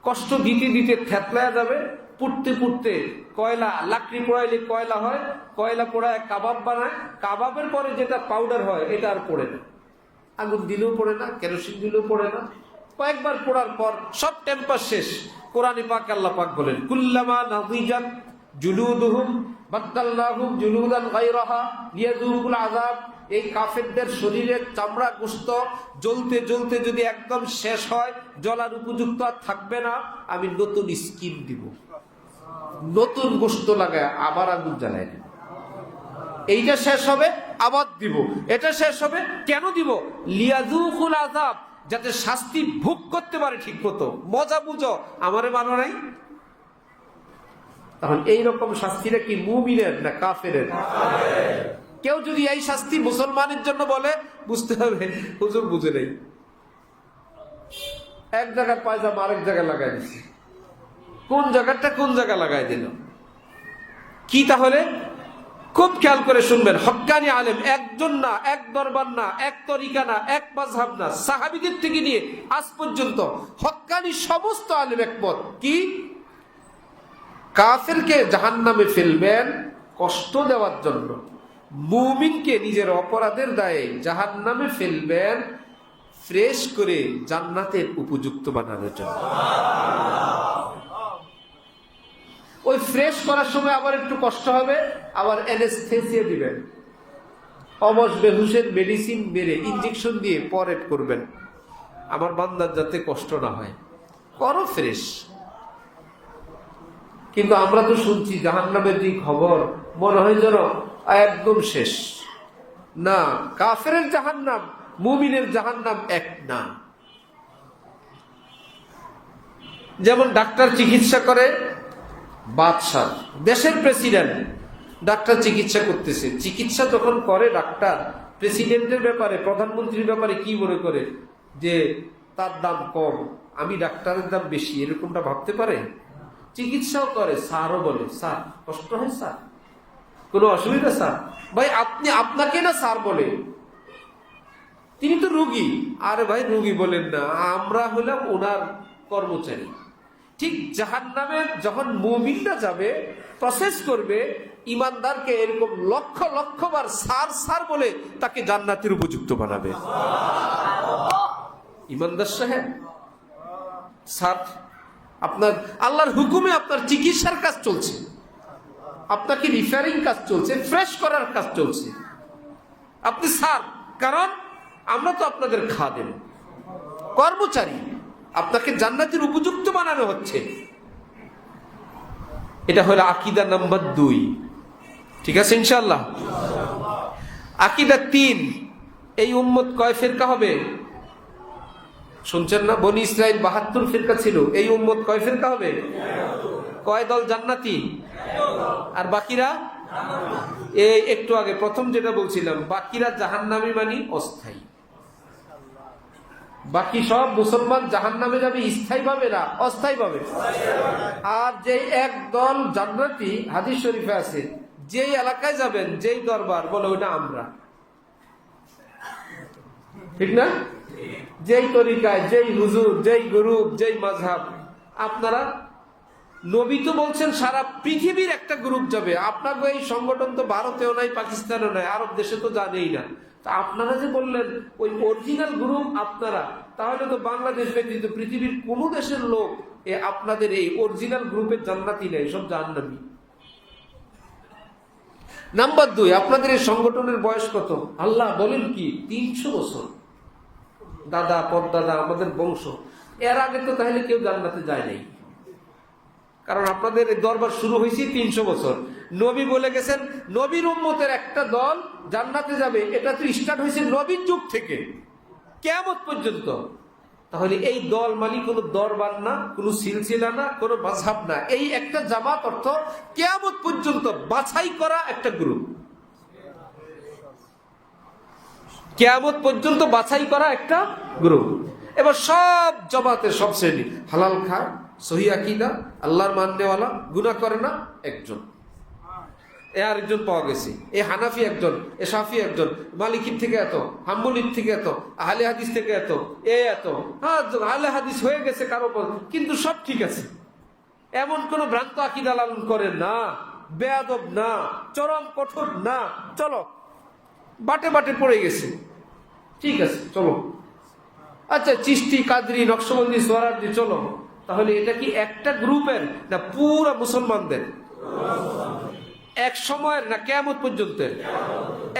S1: কষ্ট দিতে দিতে থেতলায় যাবে, পুড়তে পুড়তে কয়লা, লাকড়ি পোড়াইলে কয়লা হয়, কয়লা পোড়ায় কাবাব বানায়, কাবাবের পরে যেটা পাউডার হয় এটা আর পড়ে না, আগুন দিলেও পড়ে না, কেরোসিন দিলেও পড়ে না, কয়েকবার পোড়ার পর সব টেম্পার শেষ। কোরআনে পাক আল্লাহ পাক বলেন কুল্লামা নাযিজাত জুলুদুহুম বাদদালনাহুম জুলুদান গায়রাহা লিয়াযুকুল আযাব। এই কাফেরদের শরীরের চামড়া গোশত জ্বলতে জ্বলতে যদি একদম শেষ হয়, জ্বলার উপযুক্ত আর থাকবে না, আমি নতুন স্কিন দিব, নতুন গোশত লাগায় আবার আগুন জ্বালায় দিব। এইটা শেষ হবে আবার দিব, এটা শেষ হবে, কেন দিব? লিয়াযুকুল আযাব, যাতে শাস্তি ভোগ করতে পারে ঠিক মতো। মজা বুঝো, আমারে মানো নাই? তখন এইরকম শাস্তিটা কি মুমিনের না কাফেরের? কেউ যদি এই শাস্তি মুসলমানের জন্য বলে, বুঝতে হবে হুজুর বুঝে নেই, এক জায়গায় পায়জামা আরেক জায়গায় লাগাই দিচ্ছে, কোন জায়গাটা কোন জায়গায় লাগাই দিল কি? তাহলে খুব খেয়াল করে শুনবেন, হক্কানি আলেম একজন না, এক দরবার না, এক তরিকা না, এক মাযহাব না, সাহাবীদের থেকে নিয়ে আজ পর্যন্ত হক্কানি সমস্ত আলেম একমত কি কাফেরকে জাহান্নামে ফেলবেন কষ্ট দেওয়ার জন্য, মুমিনকে নিজের অপরাধের দায়ে জাহান্নামে ফেলবেন ফ্রেশ করে জান্নাতের উপযুক্ত বানানোর জন্য। ওই ফ্রেশ করার সময় আবার একটু কষ্ট হবে, আবার অ্যানেস্থেসিয়া দিবেন, অবশ বেহুশের মেডিসিন মেরে ইনজেকশন দিয়ে পরেট করবেন, আমার বান্দার যাতে কষ্ট না হয়, করো ফ্রেশ। কিন্তু আমরা তো শুনছি জাহান্নামের যে খবর, মনে হয় যেন একদম শেষ না। কাফেরের জাহান্নাম মুমিনের জাহান্নাম এক না। যেমন ডাক্তার চিকিৎসা করে, বাদশাহ দেশের প্রেসিডেন্ট ডাক্তার চিকিৎসা করতেছে, চিকিৎসা যখন করে ডাক্তার প্রেসিডেন্টের ব্যাপারে, প্রধানমন্ত্রীর ব্যাপারে কি মনে করে যে তার দাম কম, আমি ডাক্তারের দাম বেশি, এরকমটা ভাবতে পারে? চিকিৎসাও করে, স্যারও বলে স্যার কষ্ট হয় স্যার, কোনো অসুবিধা স্যার, ভাই আপনি আপনাকে না স্যার বলে, তিনি তো রোগী, আরে ভাই রোগী বলেন না, আমরা হলাম ওনার কর্মচারী। ঠিক জাহান্নামে যখন মুমিনরা যাবে, প্রসেস করবে, ইমানদারকে এরকম লক্ষ লক্ষ বার স্যার স্যার বলে তাকে জান্নাতের উপযুক্ত বানাবে। ইমানদার সাহেব স্যার, আপনার আল্লাহর হুকুমে আপনার চিকিৎসার কাজ চলছে, আপনাকে রিফারিং কাজ চলছে, ফ্রেশ করার কাজ চলছে, আপনি স্যার, কারণ আমরা তো আপনাদের খাদেম কর্মচারী, আপনাকে জান্নাতের উপযুক্ত বানানো হচ্ছে। এটা হলো আকীদা নাম্বার 2, ঠিক আছে ইনশাআল্লাহ। আকীদা 3, এই উম্মত কয় ফিরকা হবে শুনছেন না? বনি ইসরাইল 72 ফিরকা ছিল, এই উম্মত কয় ফিরকা হবে? কয় দল জান্নাতি আর বাকিরা? এই একটু আগে প্রথম যেটা বলছিলাম, বাকিরা জাহান্নামী মানে অস্থায়ী, বাকি সব মুসলমান জাহান্নামে যাবে স্থায়ীভাবে না অস্থায়ীভাবে। আর যে এক দল জান্নাতি, হাদিস শরীফে আছে, যেই এলাকায় যাবেন, যেই দরবার বলে ওটা আমরা, ঠিক না? যেই তরিকায়, যেই হুজুর, যেই গ্রুপ, যেই মাযহাব, আপনারা নবী তো বলছেন সারা পৃথিবীর একটা গ্রুপ যাবে। আপনার এই সংগঠন তো ভারতেও নাই, পাকিস্তানেও নাই, আরব দেশে তো জানেই না, তা আপনারা যে বললেন ওই অরিজিনাল গ্রুপ আপনারা, তাহলে তো বাংলাদেশ ব্যতীত পৃথিবীর কোন দেশের লোক আপনাদের এই অরিজিনাল গ্রুপের জান্নাতি নেই, সব জাহান্নামী। নাম্বার 2, আপনাদের এই সংগঠনের বয়স কত? আল্লাহ বলেন কি 300 বছর, দাদা পরদাদা আমাদের বংশ, এর আগে তো তাহলে কেউ জান্নাতে যায় নাই। কারণ আপনাদের এই দরবার শুরু হয়েছে 300 বছর। নবী বলে গেছেন নবীর উম্মতের একটা দল জান্নাতে যাবে, এটা তো স্টার্ট হয়েছে নবীর যুগ থেকে কিয়ামত পর্যন্ত। তাহলে এই দল মানে কোনো দরবার না, কোনো সিলসিলা না, কোনো মাযহাব না, এই একটা জামাত অর্থ কিয়ামত পর্যন্ত বাছাই করা একটা গ্রুপ, কিয়ামত পর্যন্ত বাছাই করা একটা গ্রুপ। এবার সব জামাতের সব শ্রেণী হালাল খায়, সহি আকীদা, আল্লাহর মাননেওয়ালা, গুনাহ করে না একজন, এ আরেকজন পাওয়া গেছে, এ হানাফি একজন, এ শাফি একজন, মালিকির থেকে এত, হাম্বলির থেকে এত, আহলে হাদিস থেকে এত, এ এত। হ্যাঁ, আহলে হাদিস হয়ে গেছে কারো পর, কিন্তু সব ঠিক আছে, এমন কোন ভ্রান্ত আকীদা লালন করে না, বেয়াদব না, চরম কঠোর না। চলো বাটে বাটে পড়ে গেছে, ঠিক আছে চলো। আচ্ছা, চিশতি, কাদরি, নকশবন্দি, সোহরাওয়ার্দী, চলো। তাহলে এটা কি একটা গ্রুপের না পুরো মুসলমানদের? এক সময়ের না কিয়ামত পর্যন্ত?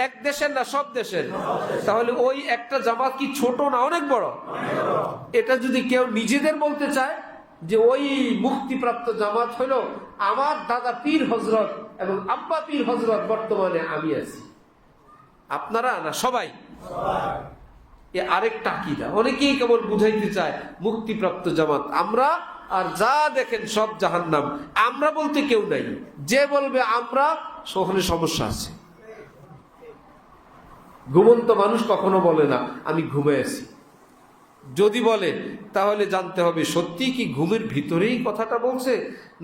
S1: এক দেশের না সব দেশের? তাহলে ওই একটা জামাত কি ছোট না অনেক বড়? এটা যদি কেউ নিজেদের বলতে চায় যে ওই মুক্তিপ্রাপ্ত জামাত হলো আমার দাদা পীর হজরত এবং আব্বা পীর হজরত, বর্তমানে আমি আছি, আপনারা না সবাই, এ আরেকটা আকীদা। অনেকেই কেবল বুঝাইতে চায় মুক্তিপ্রাপ্ত জামাত আমরা, আর যা দেখেন সব জাহান্নাম। আমরা বলতে কেউ নাই, যে বলবে আমরা, ওখানে সমস্যা আছে। ঘুমন্ত মানুষ কখনো বলে না আমি ঘুমে আছি, যদি বলে তাহলে জানতে হবে সত্যি কি ঘুমের ভিতরেই কথাটা বলছে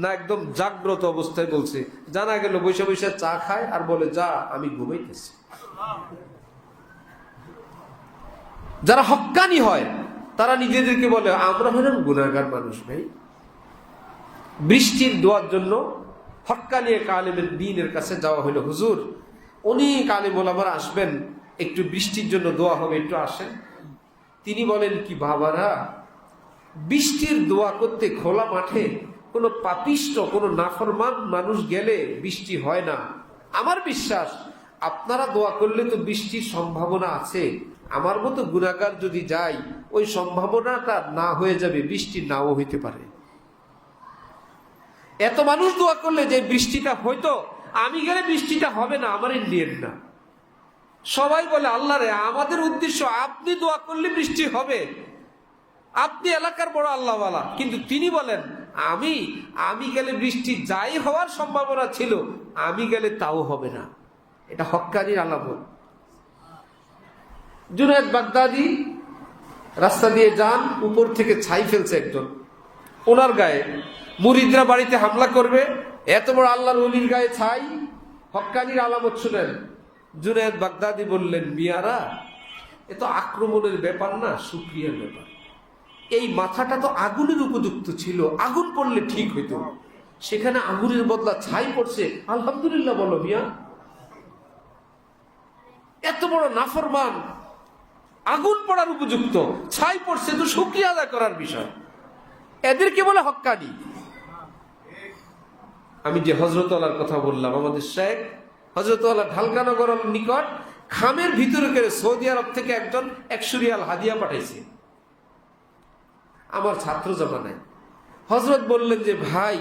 S1: না একদম জাগ্রত অবস্থায় বলছে। জানা গেল বসে বসে চা খায় আর বলে যা আমি ঘুমাইতেছি। যারা হক্কানি হয় তারা নিজেদেরকে বলে আমরা হলাম গুনাহগার মানুষ। ভাই, বৃষ্টির দোয়ার জন্য হক্কানি এক আলেমের দ্বীনের কাছে যাওয়া হলো, হুজুর অনেক আলেম ওলামারা আসবেন, একটু বৃষ্টির জন্য দোয়া হবে, একটু আসেন। তিনি বলেন কি বাবারা, বৃষ্টির দোয়া করতে খোলা মাঠে কোনো পাপিষ্ট, কোনো নাফরমান মানুষ গেলে বৃষ্টি হয় না। আমার বিশ্বাস আপনারা দোয়া করলে তো বৃষ্টির সম্ভাবনা আছে, আমার মতো গুনাহগার যদি যাই ওই সম্ভাবনাটা না হয়ে যাবে, বৃষ্টি নাও হইতে পারে। এত মানুষ দোয়া করলে যে বৃষ্টিটা হয়তো, আমি গেলে বৃষ্টিটা হবে না, আমার ইন্ডিয়ান না। সবাই বলে আল্লাহ রে, আমাদের উদ্দেশ্য আপনি দোয়া করলে বৃষ্টি হবে, আপনি এলাকার বড় আল্লাহওয়ালা, কিন্তু তিনি বলেন আমি গেলে বৃষ্টি যাই হওয়ার সম্ভাবনা ছিল, আমি গেলে তাও হবে না। এটা হক্কানির আলামত। জুনায়েদ বাগদাদি রাস্তা দিয়ে যান, উপর থেকে ছাই ফেলছে একজন ওনার গায়ে, মুরিদরা বাড়িতে হামলা করবে, এত বড় আল্লাহর ওলির গায়ে ছাই, হক্কানির আলামত শুনেন। জুনায়েদ বাগদাদি বললেন মিয়ারা, এ তো আক্রমণের ব্যাপার না, শুকরিয়ার ব্যাপার। এই মাথাটা তো আগুনের উপযুক্ত ছিল, আগুন পড়লে ঠিক হইতো, সেখানে আগুনের বদলা ছাই পড়ছে, আলহামদুলিল্লাহ বলো মিয়া। এত বড় নাফরমান, আগুন পড়ার উপযুক্ত, ছাই পড়ছে তো শুকরিয়া আদায় করার বিষয়। এদেরকে বলে হক্কানি। আমি যে হযরতওয়ালার কথা বললাম, আমাদের শেখ হযরতওয়ালা ঢালকানগরের নিকট খামের ভিতরে করে সৌদি আরব থেকে একজন 100 রিয়াল হাদিয়া পাঠাইছে আমার ছাত্র জামানায়। হযরত বললেন যে ভাই,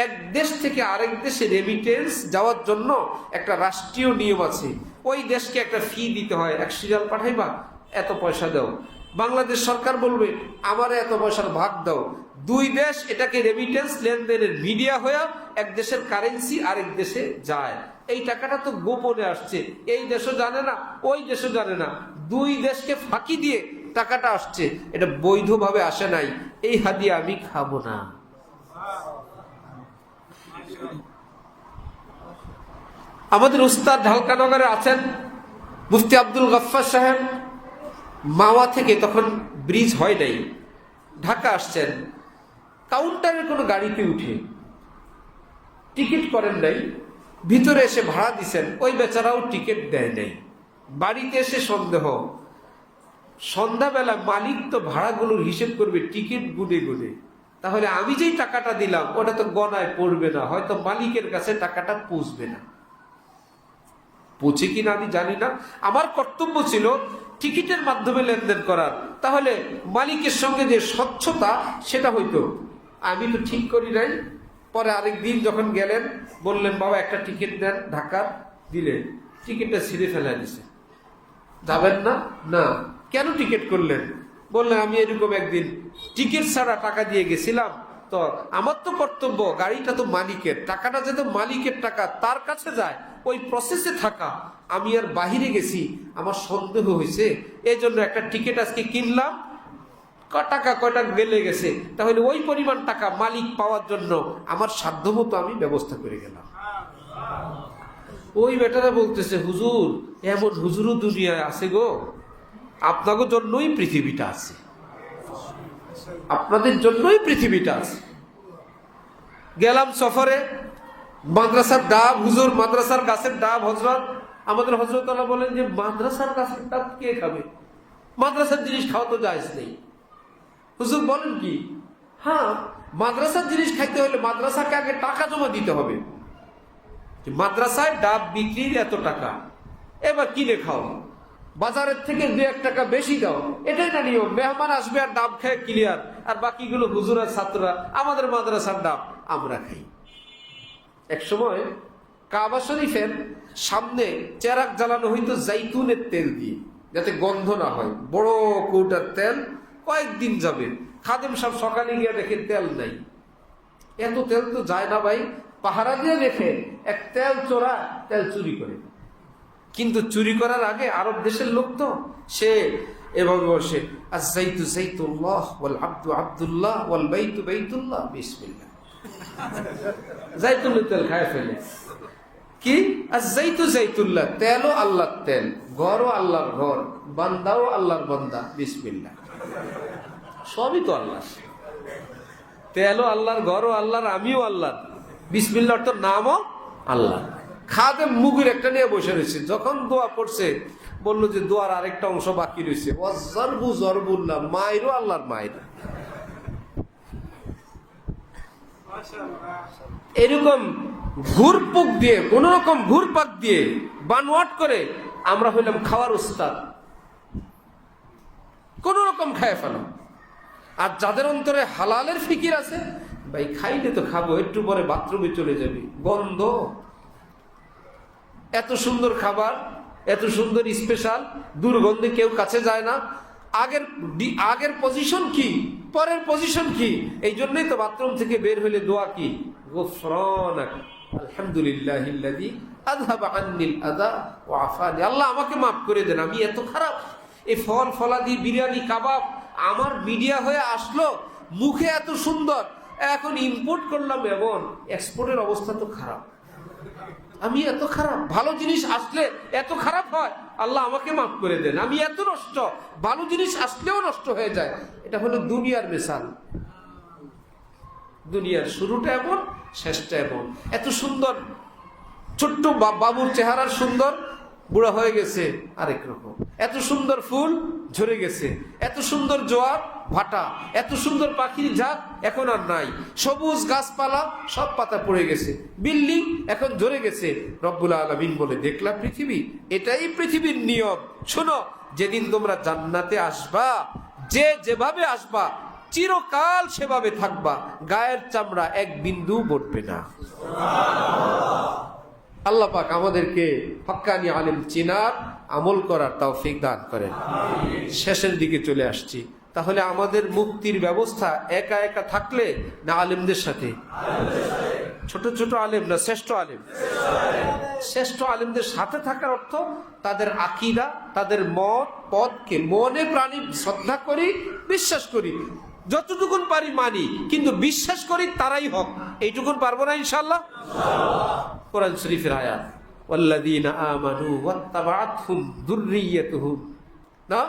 S1: এক দেশ থেকে আরেক দেশে রেমিটেন্স যাওয়ার জন্য একটা রাষ্ট্রীয় নিয়ম আছে, ওই দেশকে একটা ফি দিতে হয়, 100 রিয়াল পাঠাইবা এত পয়সা দাও। বাংলাদেশ সরকার বলবে আমার এত পয়সার ভাগ দাও। দুই দেশ এটাকে রেমিটেন্স লেনদেনের মিডিয়া হয়ে এক দেশের কারেন্সি আরেক দেশে যায়। এই টাকাটা তো গোপনে আসছে, এই দেশও জানে না, ওই দেশও জানে না, দুই দেশকে ফাঁকি দিয়ে টাকাটা আসছে, এটা বৈধভাবে আসে নাই। এই হাদিয়া আমি খাবো না। আমাদের উস্তাদ ঢালকানগরে আছেন মুফতি আব্দুল গফফার সাহেব, মাওয়া থেকে, তখন ব্রিজ হয় নাই, ঢাকা আসছেন, কাউন্টারের কোনো গাড়িতে উঠে টিকিট করেন নাই, ভিতরে এসে ভাড়া দিছেন, ওই বেচারাও টিকিট দেয় নাই। বাড়িতে এসে সন্দেহ, সন্ধ্যাবেলা মালিক তো ভাড়াগুলোর হিসেব করবে টিকিট গুনে গুনে, তাহলে আমি যেই টাকাটা দিলাম ওটা তো গণায় পড়বে না, হয়তো মালিকের কাছে টাকাটা পৌঁছবে না। পৌঁছে কিনা আমি জানি না, আমার কর্তব্য ছিল টিকিটের মাধ্যমে লেনদেন করার, তাহলে মালিকের সঙ্গে যে স্বচ্ছতা সেটা হইতো। আমি তো ঠিক করি নাই, পরে আরেকদিন যখন গেলেন বললেন বাবা একটা টিকিট দেন ঢাকার, দিলেন, টিকিটটা ছিঁড়ে ফেলা দিছে। যাবেন না? না। কেন টিকিট করলেন? বললেন আমি এরকম একদিন টিকিট ছাড়া টাকা দিয়ে গেছিলাম, তো আমার তো কর্তব্য, গাড়িটা তো মালিকের, টাকাটা যেহেতু মালিকের টাকা তার কাছে যায়, ওই প্রসেসে থাকা, আমি আর বাহিরে গেছি, আমার সন্দেহ হয়েছে, এই জন্য একটা টিকিট আজকে কিনলাম, টাকা কয়টা গেলে গেছে, তাহলে ওই পরিমাণ টাকা মালিক পাওয়ার জন্য আমার সাধ্যমতো আমি ব্যবস্থা করে গেলাম। ওই বেটারা বলতেছে হুজুর, এমন হুজুরও দুনিয়ায় আছে গো, আপনাদের জন্যই পৃথিবীটা আছে, আপনাদের জন্যই পৃথিবীটা আছে। গেলাম সফরে, মাদ্রাসার ডাব, হুজুর মাদ্রাসার গাছের ডাব, হজরত আমাদের হজরত বলেন যে মাদ্রাসার গাছের ডাব কে খাবে, মাদ্রাসার জিনিস খাওয়া তো জায়েজ নেই। হুজুর বলেন কি? হ্যাঁ, মাদ্রাসার জিনিস খাইতে হলে মাদ্রাসাকে আগে টাকা জমা দিতে হবে, মাদ্রাসায় ডাব বিক্রির এত টাকা, এবার কিনে খাও, বাজারের থেকে 2-1 টাকা বেশি দাও, এটাই না নিয়ম। মেহমান আসবে আর ডাব খেয়ে ক্লিয়ার, আর বাকিগুলো হুজুর আর ছাত্ররা আমাদের মাদ্রাসার ডাব আমরা খাই। এক সময় কাবা শরীফের সামনে চেরাগ জ্বালানো হইতো জাইতুনের তেল দিয়ে, যাতে গন্ধ না হয়, বড় কৌটার তেল, কয়েকদিন যাবে। খাদেম সাহেব সকালে গিয়ে দেখে তেল নাই। এত তেল তো যায় না ভাই, পাহারা দিয়ে দেখে এক তেল চোরা, তেল চুরি করে। কিন্তু চুরি করার আগে আরব দেশের লোক তো, সে এভাবে বসে আজ-জাইতু জাইতুল্লাহ ওয়াল আব্দু আব্দুল্লাহ ওয়াল বাইতু বাইতুল্লাহ বিসমিল্লাহ, জাইতুনের তেল খায় ফেলে। কি? আজ-জাইতু জাইতুল্লাহ, তেলও আল্লাহর তেল, ঘরও আল্লাহর ঘর, বান্দাও আল্লাহর বান্দা, বিসমিল্লাহ। সবই তো আল্লাহ, তেলও আল্লাহর, ঘরও আল্লাহর, আমিও আল্লাহর, বিসমিল্লাহর তো নামও আল্লাহ। খাদেম মুগুর একটা নিয়ে বসে রয়েছে, যখন দোয়া পড়ছে বললো যে দোয়ার আরেকটা অংশ বাকি রয়েছে, ওয়াজ্জারবু জরবুল্লাহ, মাইরও আল্লাহর মাইর। এরকম ঘুরপুক দিয়ে, কোন রকম ঘুরপাক দিয়ে, বানওয়াট করে আমরা হইলাম খাওয়ার উস্তাদ, কোন রকম খায় ফেলা। আর যাদের অন্তরে হালালের ফিকির আছে, ভাই খাইলে তো খাবো, একটু পরে বাথরুমে চলে যাবি, গন্ধ। এত সুন্দর খাবার, এত সুন্দর স্পেশাল, দুর্গন্ধে কেউ কাছে যায় না। আগের পজিশন কি, পরের পজিশন কি? এই জন্যই তো বাথরুম থেকে বের হইলে দোয়া কি? গুফরানাক আলহামদুলিল্লাহিল্লাযী আযহাবা আন্নিল আযা ওয়া আফানি। আল্লাহ আমাকে মাফ করে দেন, আমি এত খারাপ। এই ফল ফলাদি, বিরিয়ানি, কাবাব আমার মিডিয়া হয়ে আসলো, মুখে এত সুন্দর, এখন ইম্পোর্ট করলাম, এমন এক্সপোর্টের অবস্থা তো খারাপ। আমি এত খারাপ, ভালো জিনিস আসলে এত খারাপ হয়, আল্লাহ আমাকে মাফ করে দেন, আমি এত নষ্ট, ভালো জিনিস আসলেও নষ্ট হয়ে যায়। এটা হলো দুনিয়ার মিসাল। দুনিয়ার শুরুটা এমন, শেষটা এমন। এত সুন্দর ছোট্ট বাবুর চেহারার সুন্দর, বুড়া হয়ে গেছে আরেক রকম। এত সুন্দর ফুল ঝরে গেছে, এত সুন্দর জোয়ার ভাটা, এত সুন্দর পাখির ঝাঁক এখন আর নাই, সবুজ গাছপালা সব পাতা পড়ে গেছে, বিল্ডিং এখন ঝরে গেছে। রব্বুল আলামিন বলে, দেখলা পৃথিবী, এটাই পৃথিবীর নিয়ম। শোনো, যেদিন তোমরা জান্নাতে আসবা, যে যেভাবে আসবা চিরকাল সেভাবে থাকবা, গায়ের চামড়া এক বিন্দু বটবে না। আল্লাহ পাক আমাদেরকে হক্কানি আলেম চিনার, আমল করার তৌফিক দান করেন। শেষের দিকে চলে আসছি। তাহলে আমাদের মুক্তির ব্যবস্থা একা একা থাকলে না আলেমদের সাথে? ছোট ছোট আলেম না, শ্রেষ্ঠ আলেম। শ্রেষ্ঠ আলেমদের সাথে থাকার অর্থ তাদের আকীদা, তাদের মত পথকে মনে প্রাণে শ্রদ্ধা করি, বিশ্বাস করি, যতটুকুন পারি মানি, কিন্তু বিশ্বাস করি তারাই হক। এইটুকুন পারবো না ইনশাআল্লাহ? কোরআন শরীফের আয়াত, ওয়াল্লাযীনা আমানু ওয়াত্তাবাআতহুম যুররিয়্যাতুহুম না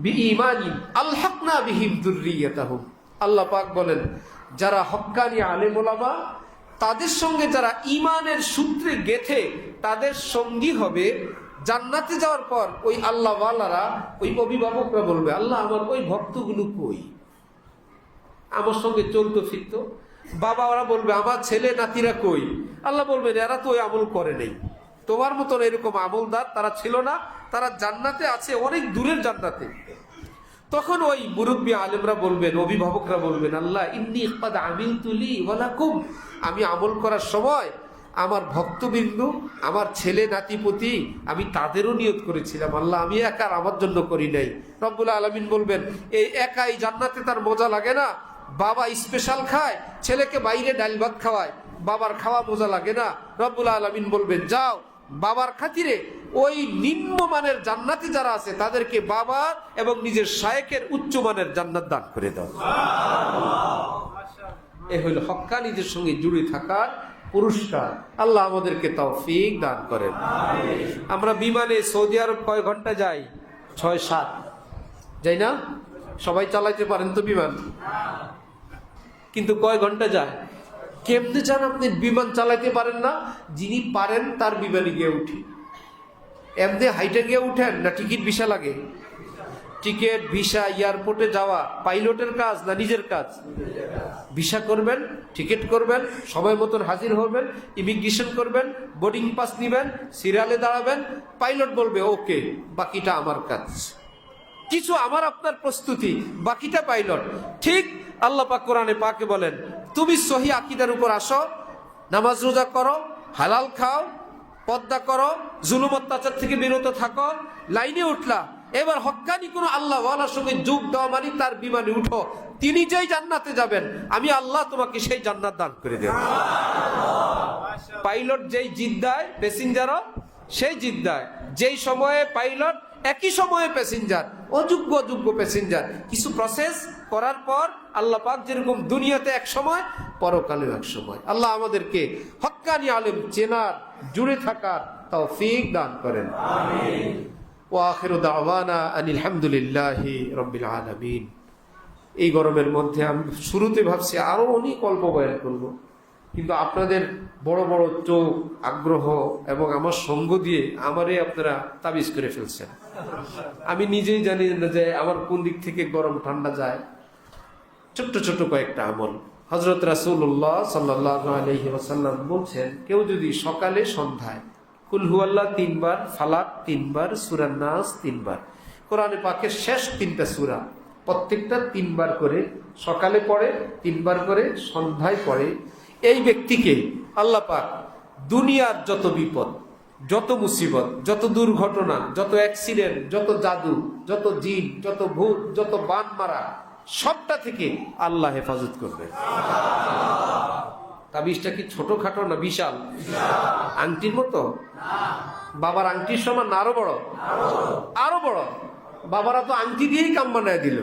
S1: বিঈমানিন আলহাকনা বিহিম যুররিয়্যাতাহুম। আল্লাহ পাক বলেন, যারা হক্কানি আলেম ওলামা, তাদের সঙ্গে যারা ঈমানের সূত্রে গেথে তাদের সঙ্গী হবে জান্নাতে যাওয়ার পর, ওই আল্লাহ ওয়ালারা, ওই অভিভাবকরা বলবে, আল্লাহ আমার ওই ভক্তগুলো কই, আমার সঙ্গে চলতো ফিরতো। বাবা ওরা বলবে, আমার ছেলে নাতিরা কই? আল্লাহ বলবেন, এরা তো ওই আমল করে নেই, তোমার মতন এরকম আমলদার তারা ছিল না, তারা জান্নাতে আছে, অনেক দূরের জান্নাতে। তখন ওই মুরব্বী আলেমরা বলবেন, অভিভাবকরা বলবেন, আল্লাহ ইন্নী ক্বাদ আমিলতু লি ওয়া লাকুম, আমি আমল করার সময় আমার ভক্তবৃন্দ, আমার ছেলে নাতিপতি, আমি তাদেরও নিয়ত করেছিলাম আল্লাহ, আমি একা আমার জন্য করি নাই। রব্বুল আলামিন বলবেন, এই একাই জান্নাতে তার মজা লাগে না? বাবা স্পেশাল খায়, ছেলেকে বাইরে ডাল ভাত খাওয়ায়, বাবার খাওয়া মজা লাগে না? রব্বুল আলামিন বলবেন, যাও বাবার খাতিরে ওই নিম্নমানের জান্নাতে যারা আছে তাদেরকে বাবা এবং নিজের শায়েখের উচ্চমানের জান্নাত দান করে দাও। এ হইল হক্কানীদের সঙ্গে জুড়ে থাকার পুরস্কার। আল্লাহ আমাদেরকে তৌফিক দান করেন। আমরা বিমানে সৌদি আরব কয় ঘন্টা যাই? 6-7 যাই না? সবাই চালাইতে পারেন তো বিমান? কিন্তু কয় ঘন্টা যায়? কেমনে যান আপনি? বিমান চালাইতে পারেন না? যিনি পারেন তার বিমানে গিয়ে উঠি। এমনি হাইটে গিয়ে উঠেন না টিকিট ভিসা লাগে? টিকিট ভিসা এয়ারপোর্টে যাওয়া পাইলটের কাজ না নিজের কাজ? ভিসা করবেন, টিকিট করবেন, সময় মতন হাজির হবেন, ইমিগ্রেশন করবেন, বোর্ডিং পাস নিবেন, সিরিয়ালে দাঁড়াবেন, পাইলট বলবে ওকে, বাকিটা আমার কাজ। কিছু আমার আপনার প্রস্তুতি, বাকিটা পাইলট। ঠিক আল্লাহ পাক কোরআনে পাকে বলেন, তুমি সহি আকীদার উপর আসো, নামাজ রোজা করো, হালাল খাও, পর্দা করো, জুলুম অত্যাচার থেকে বিরত থাকো, লাইনে উঠলা। এবার হক্কানি কোনো আল্লাহ ওয়ালার সঙ্গে যোগ দেওয়া মানে তার বিমানে উঠো, তিনি যেই জান্নাতে যাবেন আমি আল্লাহ তোমাকে সেই জান্নাত দান করে দেব। পাইলট যেই জিদ্দায়, প্যাসেঞ্জারও সেই জিদ্দায়। যেই সময়ে পাইলট একই সময়ে প্যাসেঞ্জার, অযোগ্য অযোগ্য প্যাসেঞ্জার। কিছু প্রসেস করার পর আল্লাহ পাক যেরকম দুনিয়াতে এক সময়, পরকালেও এক সময়। আল্লাহ আমাদেরকে হক্কানি আলেম চেনার, জুড়ে থাকার তৌফিক দান করেন। আমিন। ওয়া আখিরু দাওয়ানা আনিল হামদুলিল্লাহি রাব্বিল আলামিন। এই গরমের মধ্যে আমি শুরুতে ভাবছি আরো অনেক অল্প বয়ান করব, কিন্তু আপনাদের বড় বড় চোখ, আগ্রহ এবং আমার সঙ্গ দিয়ে আমারে আপনারা তাবিজ করে ফেলছেন। আমি নিজেই জানি না যে আমার কোন দিক থেকে গরম ঠান্ডা যায়। ছোট্ট ছোট্ট কয়েকটা আমল হযরত রাসূলুল্লাহ সাল্লাল্লাহু আলাইহি ওয়াসাল্লাম বলছেন, কেউ যদি সকালে সন্ধ্যায় কুল হুয়াল্লাহ 3 বার, ফালাক 3 বার, সূরা নাস 3 বার, কোরআনে পাকের শেষ 3টা সূরা প্রত্যেকটা 3 বার করে সকালে পড়ে, 3 বার করে সন্ধ্যায় পড়ে, এই ব্যক্তিকে আল্লাহ পাক দুনিয়ার যত বিপদ, যত মুসিবত, যত দুর্ঘটনা, যত অ্যাক্সিডেন্ট, যত জাদু, যত জিন, যত ভূত, যত বান মারা, সবটা থেকে আল্লাহ হেফাজত করবে। তাবিজটা কি ছোটখাটো না বিশাল? আংটির মতো? বাবার আংটির সমান না আরো বড়? আরো বড়। বাবারা তো আংটি দিয়েই কাম বানায় দিল।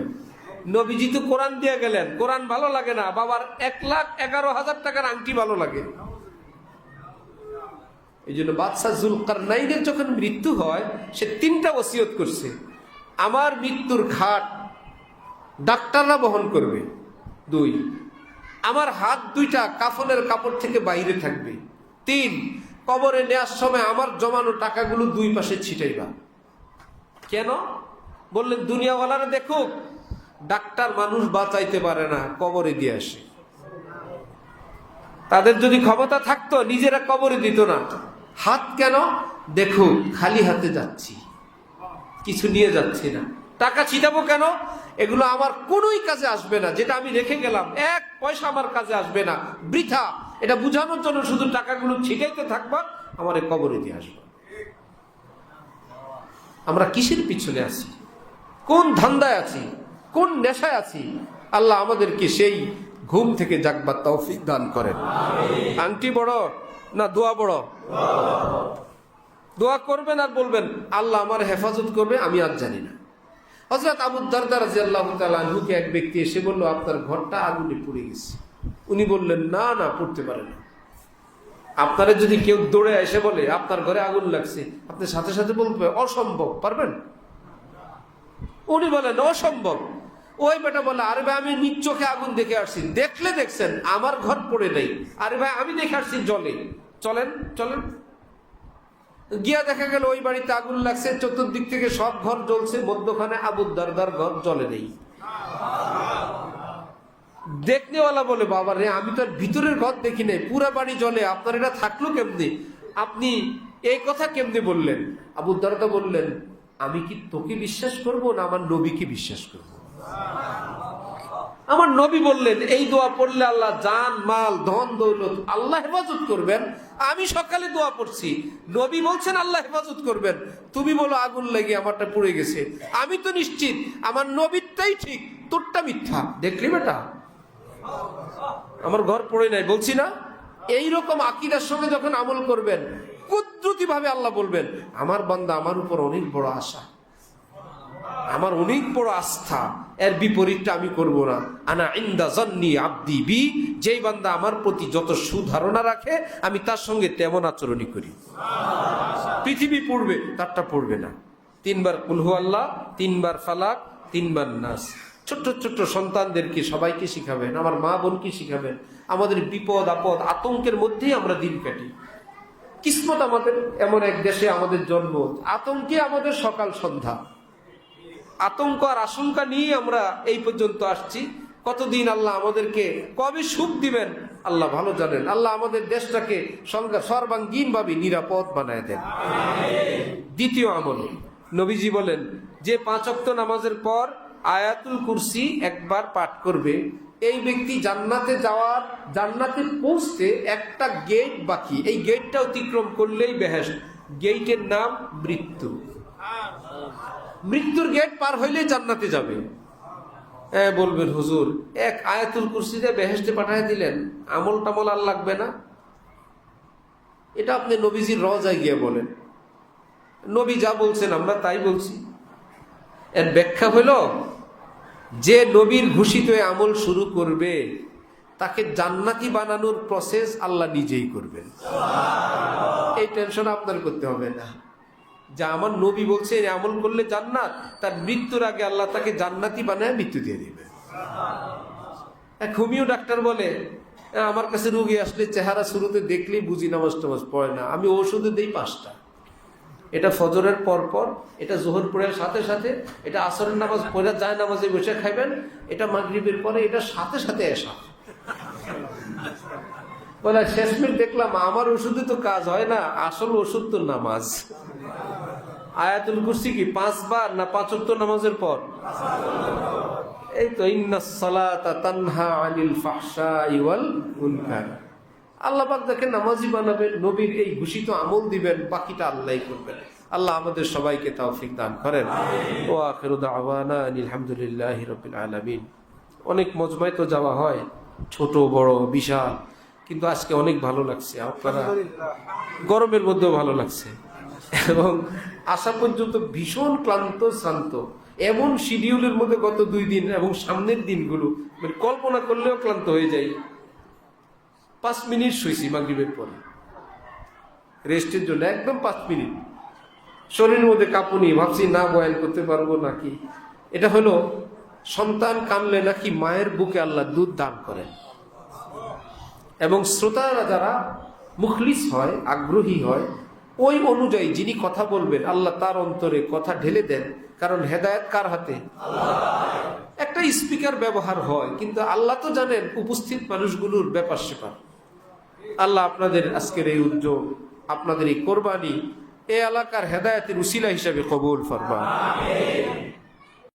S1: নবীজি তো কোরআন দিয়ে গেলেন, কোরআন ভালো লাগে না, বাবার 1,11,000 টাকার আংটি ভালো লাগে। এই জন্য বাদশাহ যুলকারনাইনের যখন মৃত্যু হয়, সে 3টা ওসিয়ত করছে। আমার মৃত্যুর খাট ডাক্তাররা বহন করবে। 2, আমার হাত 2টা কাফনের কাপড় থেকে বাইরে থাকবে। 3, কবরে নেওয়ার সময় আমার জমানো টাকাগুলো 2 পাশে ছিটাইবা। কেন? বললেন দুনিয়াওয়ালারা দেখুক ডাক্তার মানুষ বাঁচাইতে পারে না, কবরে দিয়ে আসে। তাদের যদি ক্ষমতা থাকতো নিজেরা কবরে দিত না। হাত কেন? দেখো খালি হাতে যাচ্ছি, কিছু নিয়ে যাচ্ছি না। টাকা ছিটাবো কেন? এগুলো আমার কোনোই কাজে আসবে না, যেটা আমি রেখে গেলাম 1 পয়সা আমার কাজে আসবে না, বৃথা। এটা বুঝানোর জন্য শুধু টাকাগুলো ছিটাইতে থাকবা, আমার কবরে দিয়ে আসবা। আমরা কিসের পিছনে আছি? কোন ধান্দায় আছি? কোন নেশায় আছি? আল্লাহ আমাদেরকে সেই ঘুম থেকে জাগবার তৌফিক দান করেন। আংটি বড় না দোয়া বড়? দোয়া করবেন আর বলবেন আল্লাহ আমার হেফাজত করবে, আমি আর জানি না। হযরত আবু দারদা রাদিয়াল্লাহু তাআলা আনহুকে এক ব্যক্তি এসে বলল, আপনার ঘরটা আগুনে পুড়ে গেছে। উনি বললেন, না না, পড়তে পারে না। আপনারা যদি কেউ দৌড়ে এসে বলে আপনার ঘরে আগুন লাগছে, আপনি সাথে সাথে বলবেন অসম্ভব, পারবেন? উনি বলেন অসম্ভব। ওই বেটা বলে, আরে ভাই আমি নিজ চোখে আগুন দেখে আসছি। দেখলে দেখছেন, আমার ঘর পড়ে নেই। আরে ভাই আমি দেখে আসছি জলে। চলেন চলেন। গিয়া দেখা গেল ওই বাড়িতে আগুন লাগছে, চতুর্দিক থেকে সব ঘর জ্বলছে, মধ্যখানে আবু দারদার ঘর জ্বলে নেই। দেখনেওয়ালা বলে, বাবা রে আমি তো আর ভিতরের ঘর দেখি নাই, পুরা বাড়ি জ্বলে, আপনার এটা থাকলো কেমনি? আপনি এই কথা কেমনি বললেন? আবু দারদা বললেন, আমি কি তোকে বিশ্বাস করব না আমার নবীকে বিশ্বাস করব? আমার নবী বললেন এই দোয়া পড়লে আল্লাহ জান মাল ধন দৌলত আল্লাহ হেফাজত করবেন। আমি সকালে দোয়া পড়ছি, নবী বলছেন আল্লাহ হেফাজত করবেন, তুমি বলো আগুন লেগে আমারটা পুড়ে গেছে। আমি তো নিশ্চিত আমার নবীরটাই ঠিক, তোরটা মিথ্যা। দেখলি বেটা, আমার ঘর পড়ে নাই বলছি না? এইরকম আকীদার সঙ্গে যখন আমল করবেন, কুদরতি ভাবে আল্লাহ বলবেন আমার বান্দা আমার উপর অনেক বড় আশা, আমার অনেক বড় আস্থা, এর বিপরীতটা আমি করব না। আনা ইনদা জান্নি আব্দি বি, যেই বান্দা আমার প্রতি যত সুধারণা রাখে আমি তার সঙ্গে তেমন আচরণই করি। পৃথিবী পড়বে তারটা পড়বে না। 3 বার কুল হু আল্লাহ, 3 বার ফালাক, 3 বার নাস। ছোট্ট ছোট্ট সন্তানদেরকে সবাইকে শিখাবেন, আমার মা বোনকে শিখাবেন। আমাদের বিপদ আপদ আতঙ্কের মধ্যেই আমরা দিন কাটি। কিসমত আমাদের এমন এক দেশে আমাদের জন্ম, আতঙ্কে আমাদের সকাল সন্ধ্যা। আতঙ্ক আর আশঙ্কা নিয়ে আমরা এই পর্যন্ত আসছি। কতদিন আল্লাহ আমাদেরকে কবে সুখ দিবেন আল্লাহ ভালো জানেন। আল্লাহ আমাদের দেশটাকে সর্বাঙ্গীন ভাবে নিরাপদ বানায় দেন। দ্বিতীয় আমল, নবীজি বলেন যে 5 ওয়াক্ত নামাজের পর আয়াতুল কুরসি একবার পাঠ করবে, এই ব্যক্তি জান্নাতে যাওয়ার, জান্নাতে পৌঁছতে একটা গেট বাকি, এই গেটটা অতিক্রম করলেই বেহেশত। গেটের নাম মৃত্যু। মৃত্যুর গেট পার হইলে জান্নাতে যাবে। বলবেন হুজুর এক আয়াতুল কুরসিতে বেহেশতে পাঠায় দিলেন, আমল টামল আর লাগবে না? এটা আপনি নবীজির রওজায় গিয়ে বলেন। নবী যা বলছেন আমরা তাই বলছি। এর ব্যাখ্যা হইল যে নবীর ঘোষিত আমল শুরু করবে তাকে জান্নাতি বানানোর প্রসেস আল্লাহ নিজেই করবেন। এই টেনশন আপনার করতে হবে না। যা আমার নবী বলছে আমল করলে জান্নাত, তার মৃত্যুর আগে আল্লাহ তাকে জান্নাতি বানায় মৃত্যু দিয়ে দিবে। এক হোমিও ডাক্তার বলে আমার কাছে রোগী আসলে চেহারা শুরুতে দেখলেই বুঝি নামাজ টামাজ পড়ে না, আমি ওষুধে দেই 5টা। এটা ফজরের পর পর, এটা জোহর পড়ার সাথে সাথে, এটা আসরের নামাজ পড়ে যায় নামাজে বসে খাইবেন, এটা মাগরিবের পরে, এটা সাথে সাথে এসা। বলে শেষমেশ দেখলাম আমার ওষুধে তো কাজ হয় না, আসল ওষুধ তো নামাজ। আয়াতুল কুরসি কি 5 বার না 5 ওয়াক্ত নামাজের পর? এই তো ইন্নাস সালাতা তানহা আনিল ফাহশাই ওয়াল মুনকার। আল্লাহ পাক তাকে নামাজি বানাবেন, নবীর এই ঘোষিত আমল দিবেন, বাকিটা আল্লাহই করবেন। আল্লাহ আমাদের সবাইকে তৌফিক দান করেন। ওয়া আখিরু দাওয়ানা আলহামদুলিল্লাহি রাব্বিল আলামিন। অনেক মজমায় তো যাওয়া হয়, ছোট বড় বিশাল, কিন্তু আজকে অনেক ভালো লাগছে। আপনারা গরমের মধ্যেও ভালো লাগছে এবং আসা পর্যন্ত ভীষণ ক্লান্ত শ্রান্ত। এমন শিডিউলের মধ্যে গত 2 দিন এবং সামনের দিনগুলো মানে কল্পনা করলেও ক্লান্ত হয়ে যায়। 5 মিনিট শুয়েছি মাগরিবের পরে রেস্টের জন্য, একদম 5 মিনিট। শরীরের মধ্যে কাঁপুনি, ভাবছি না বয়ান করতে পারবো নাকি। এটা হলো সন্তান কানলে নাকি মায়ের বুকে আল্লাহ দুধ দান করেন, এবং শ্রোতারা যারা মুখলিস হয়, আগ্রহী হয়, ওই অনুযায়ী যিনি কথা বলবেন আল্লাহ তার অন্তরে কথা ঢেলে দেন। কারণ হেদায়েত কার হাতে? একটা স্পিকার ব্যবহার হয়, কিন্তু আল্লাহ তো জানেন উপস্থিত মানুষগুলোর ব্যাপার স্যাপার। আল্লাহ আপনাদের আজকের এই উদ্যোগ, আপনাদের এই কোরবানি এই এলাকার হেদায়েতের উসিলা হিসাবে কবুল ফরমান।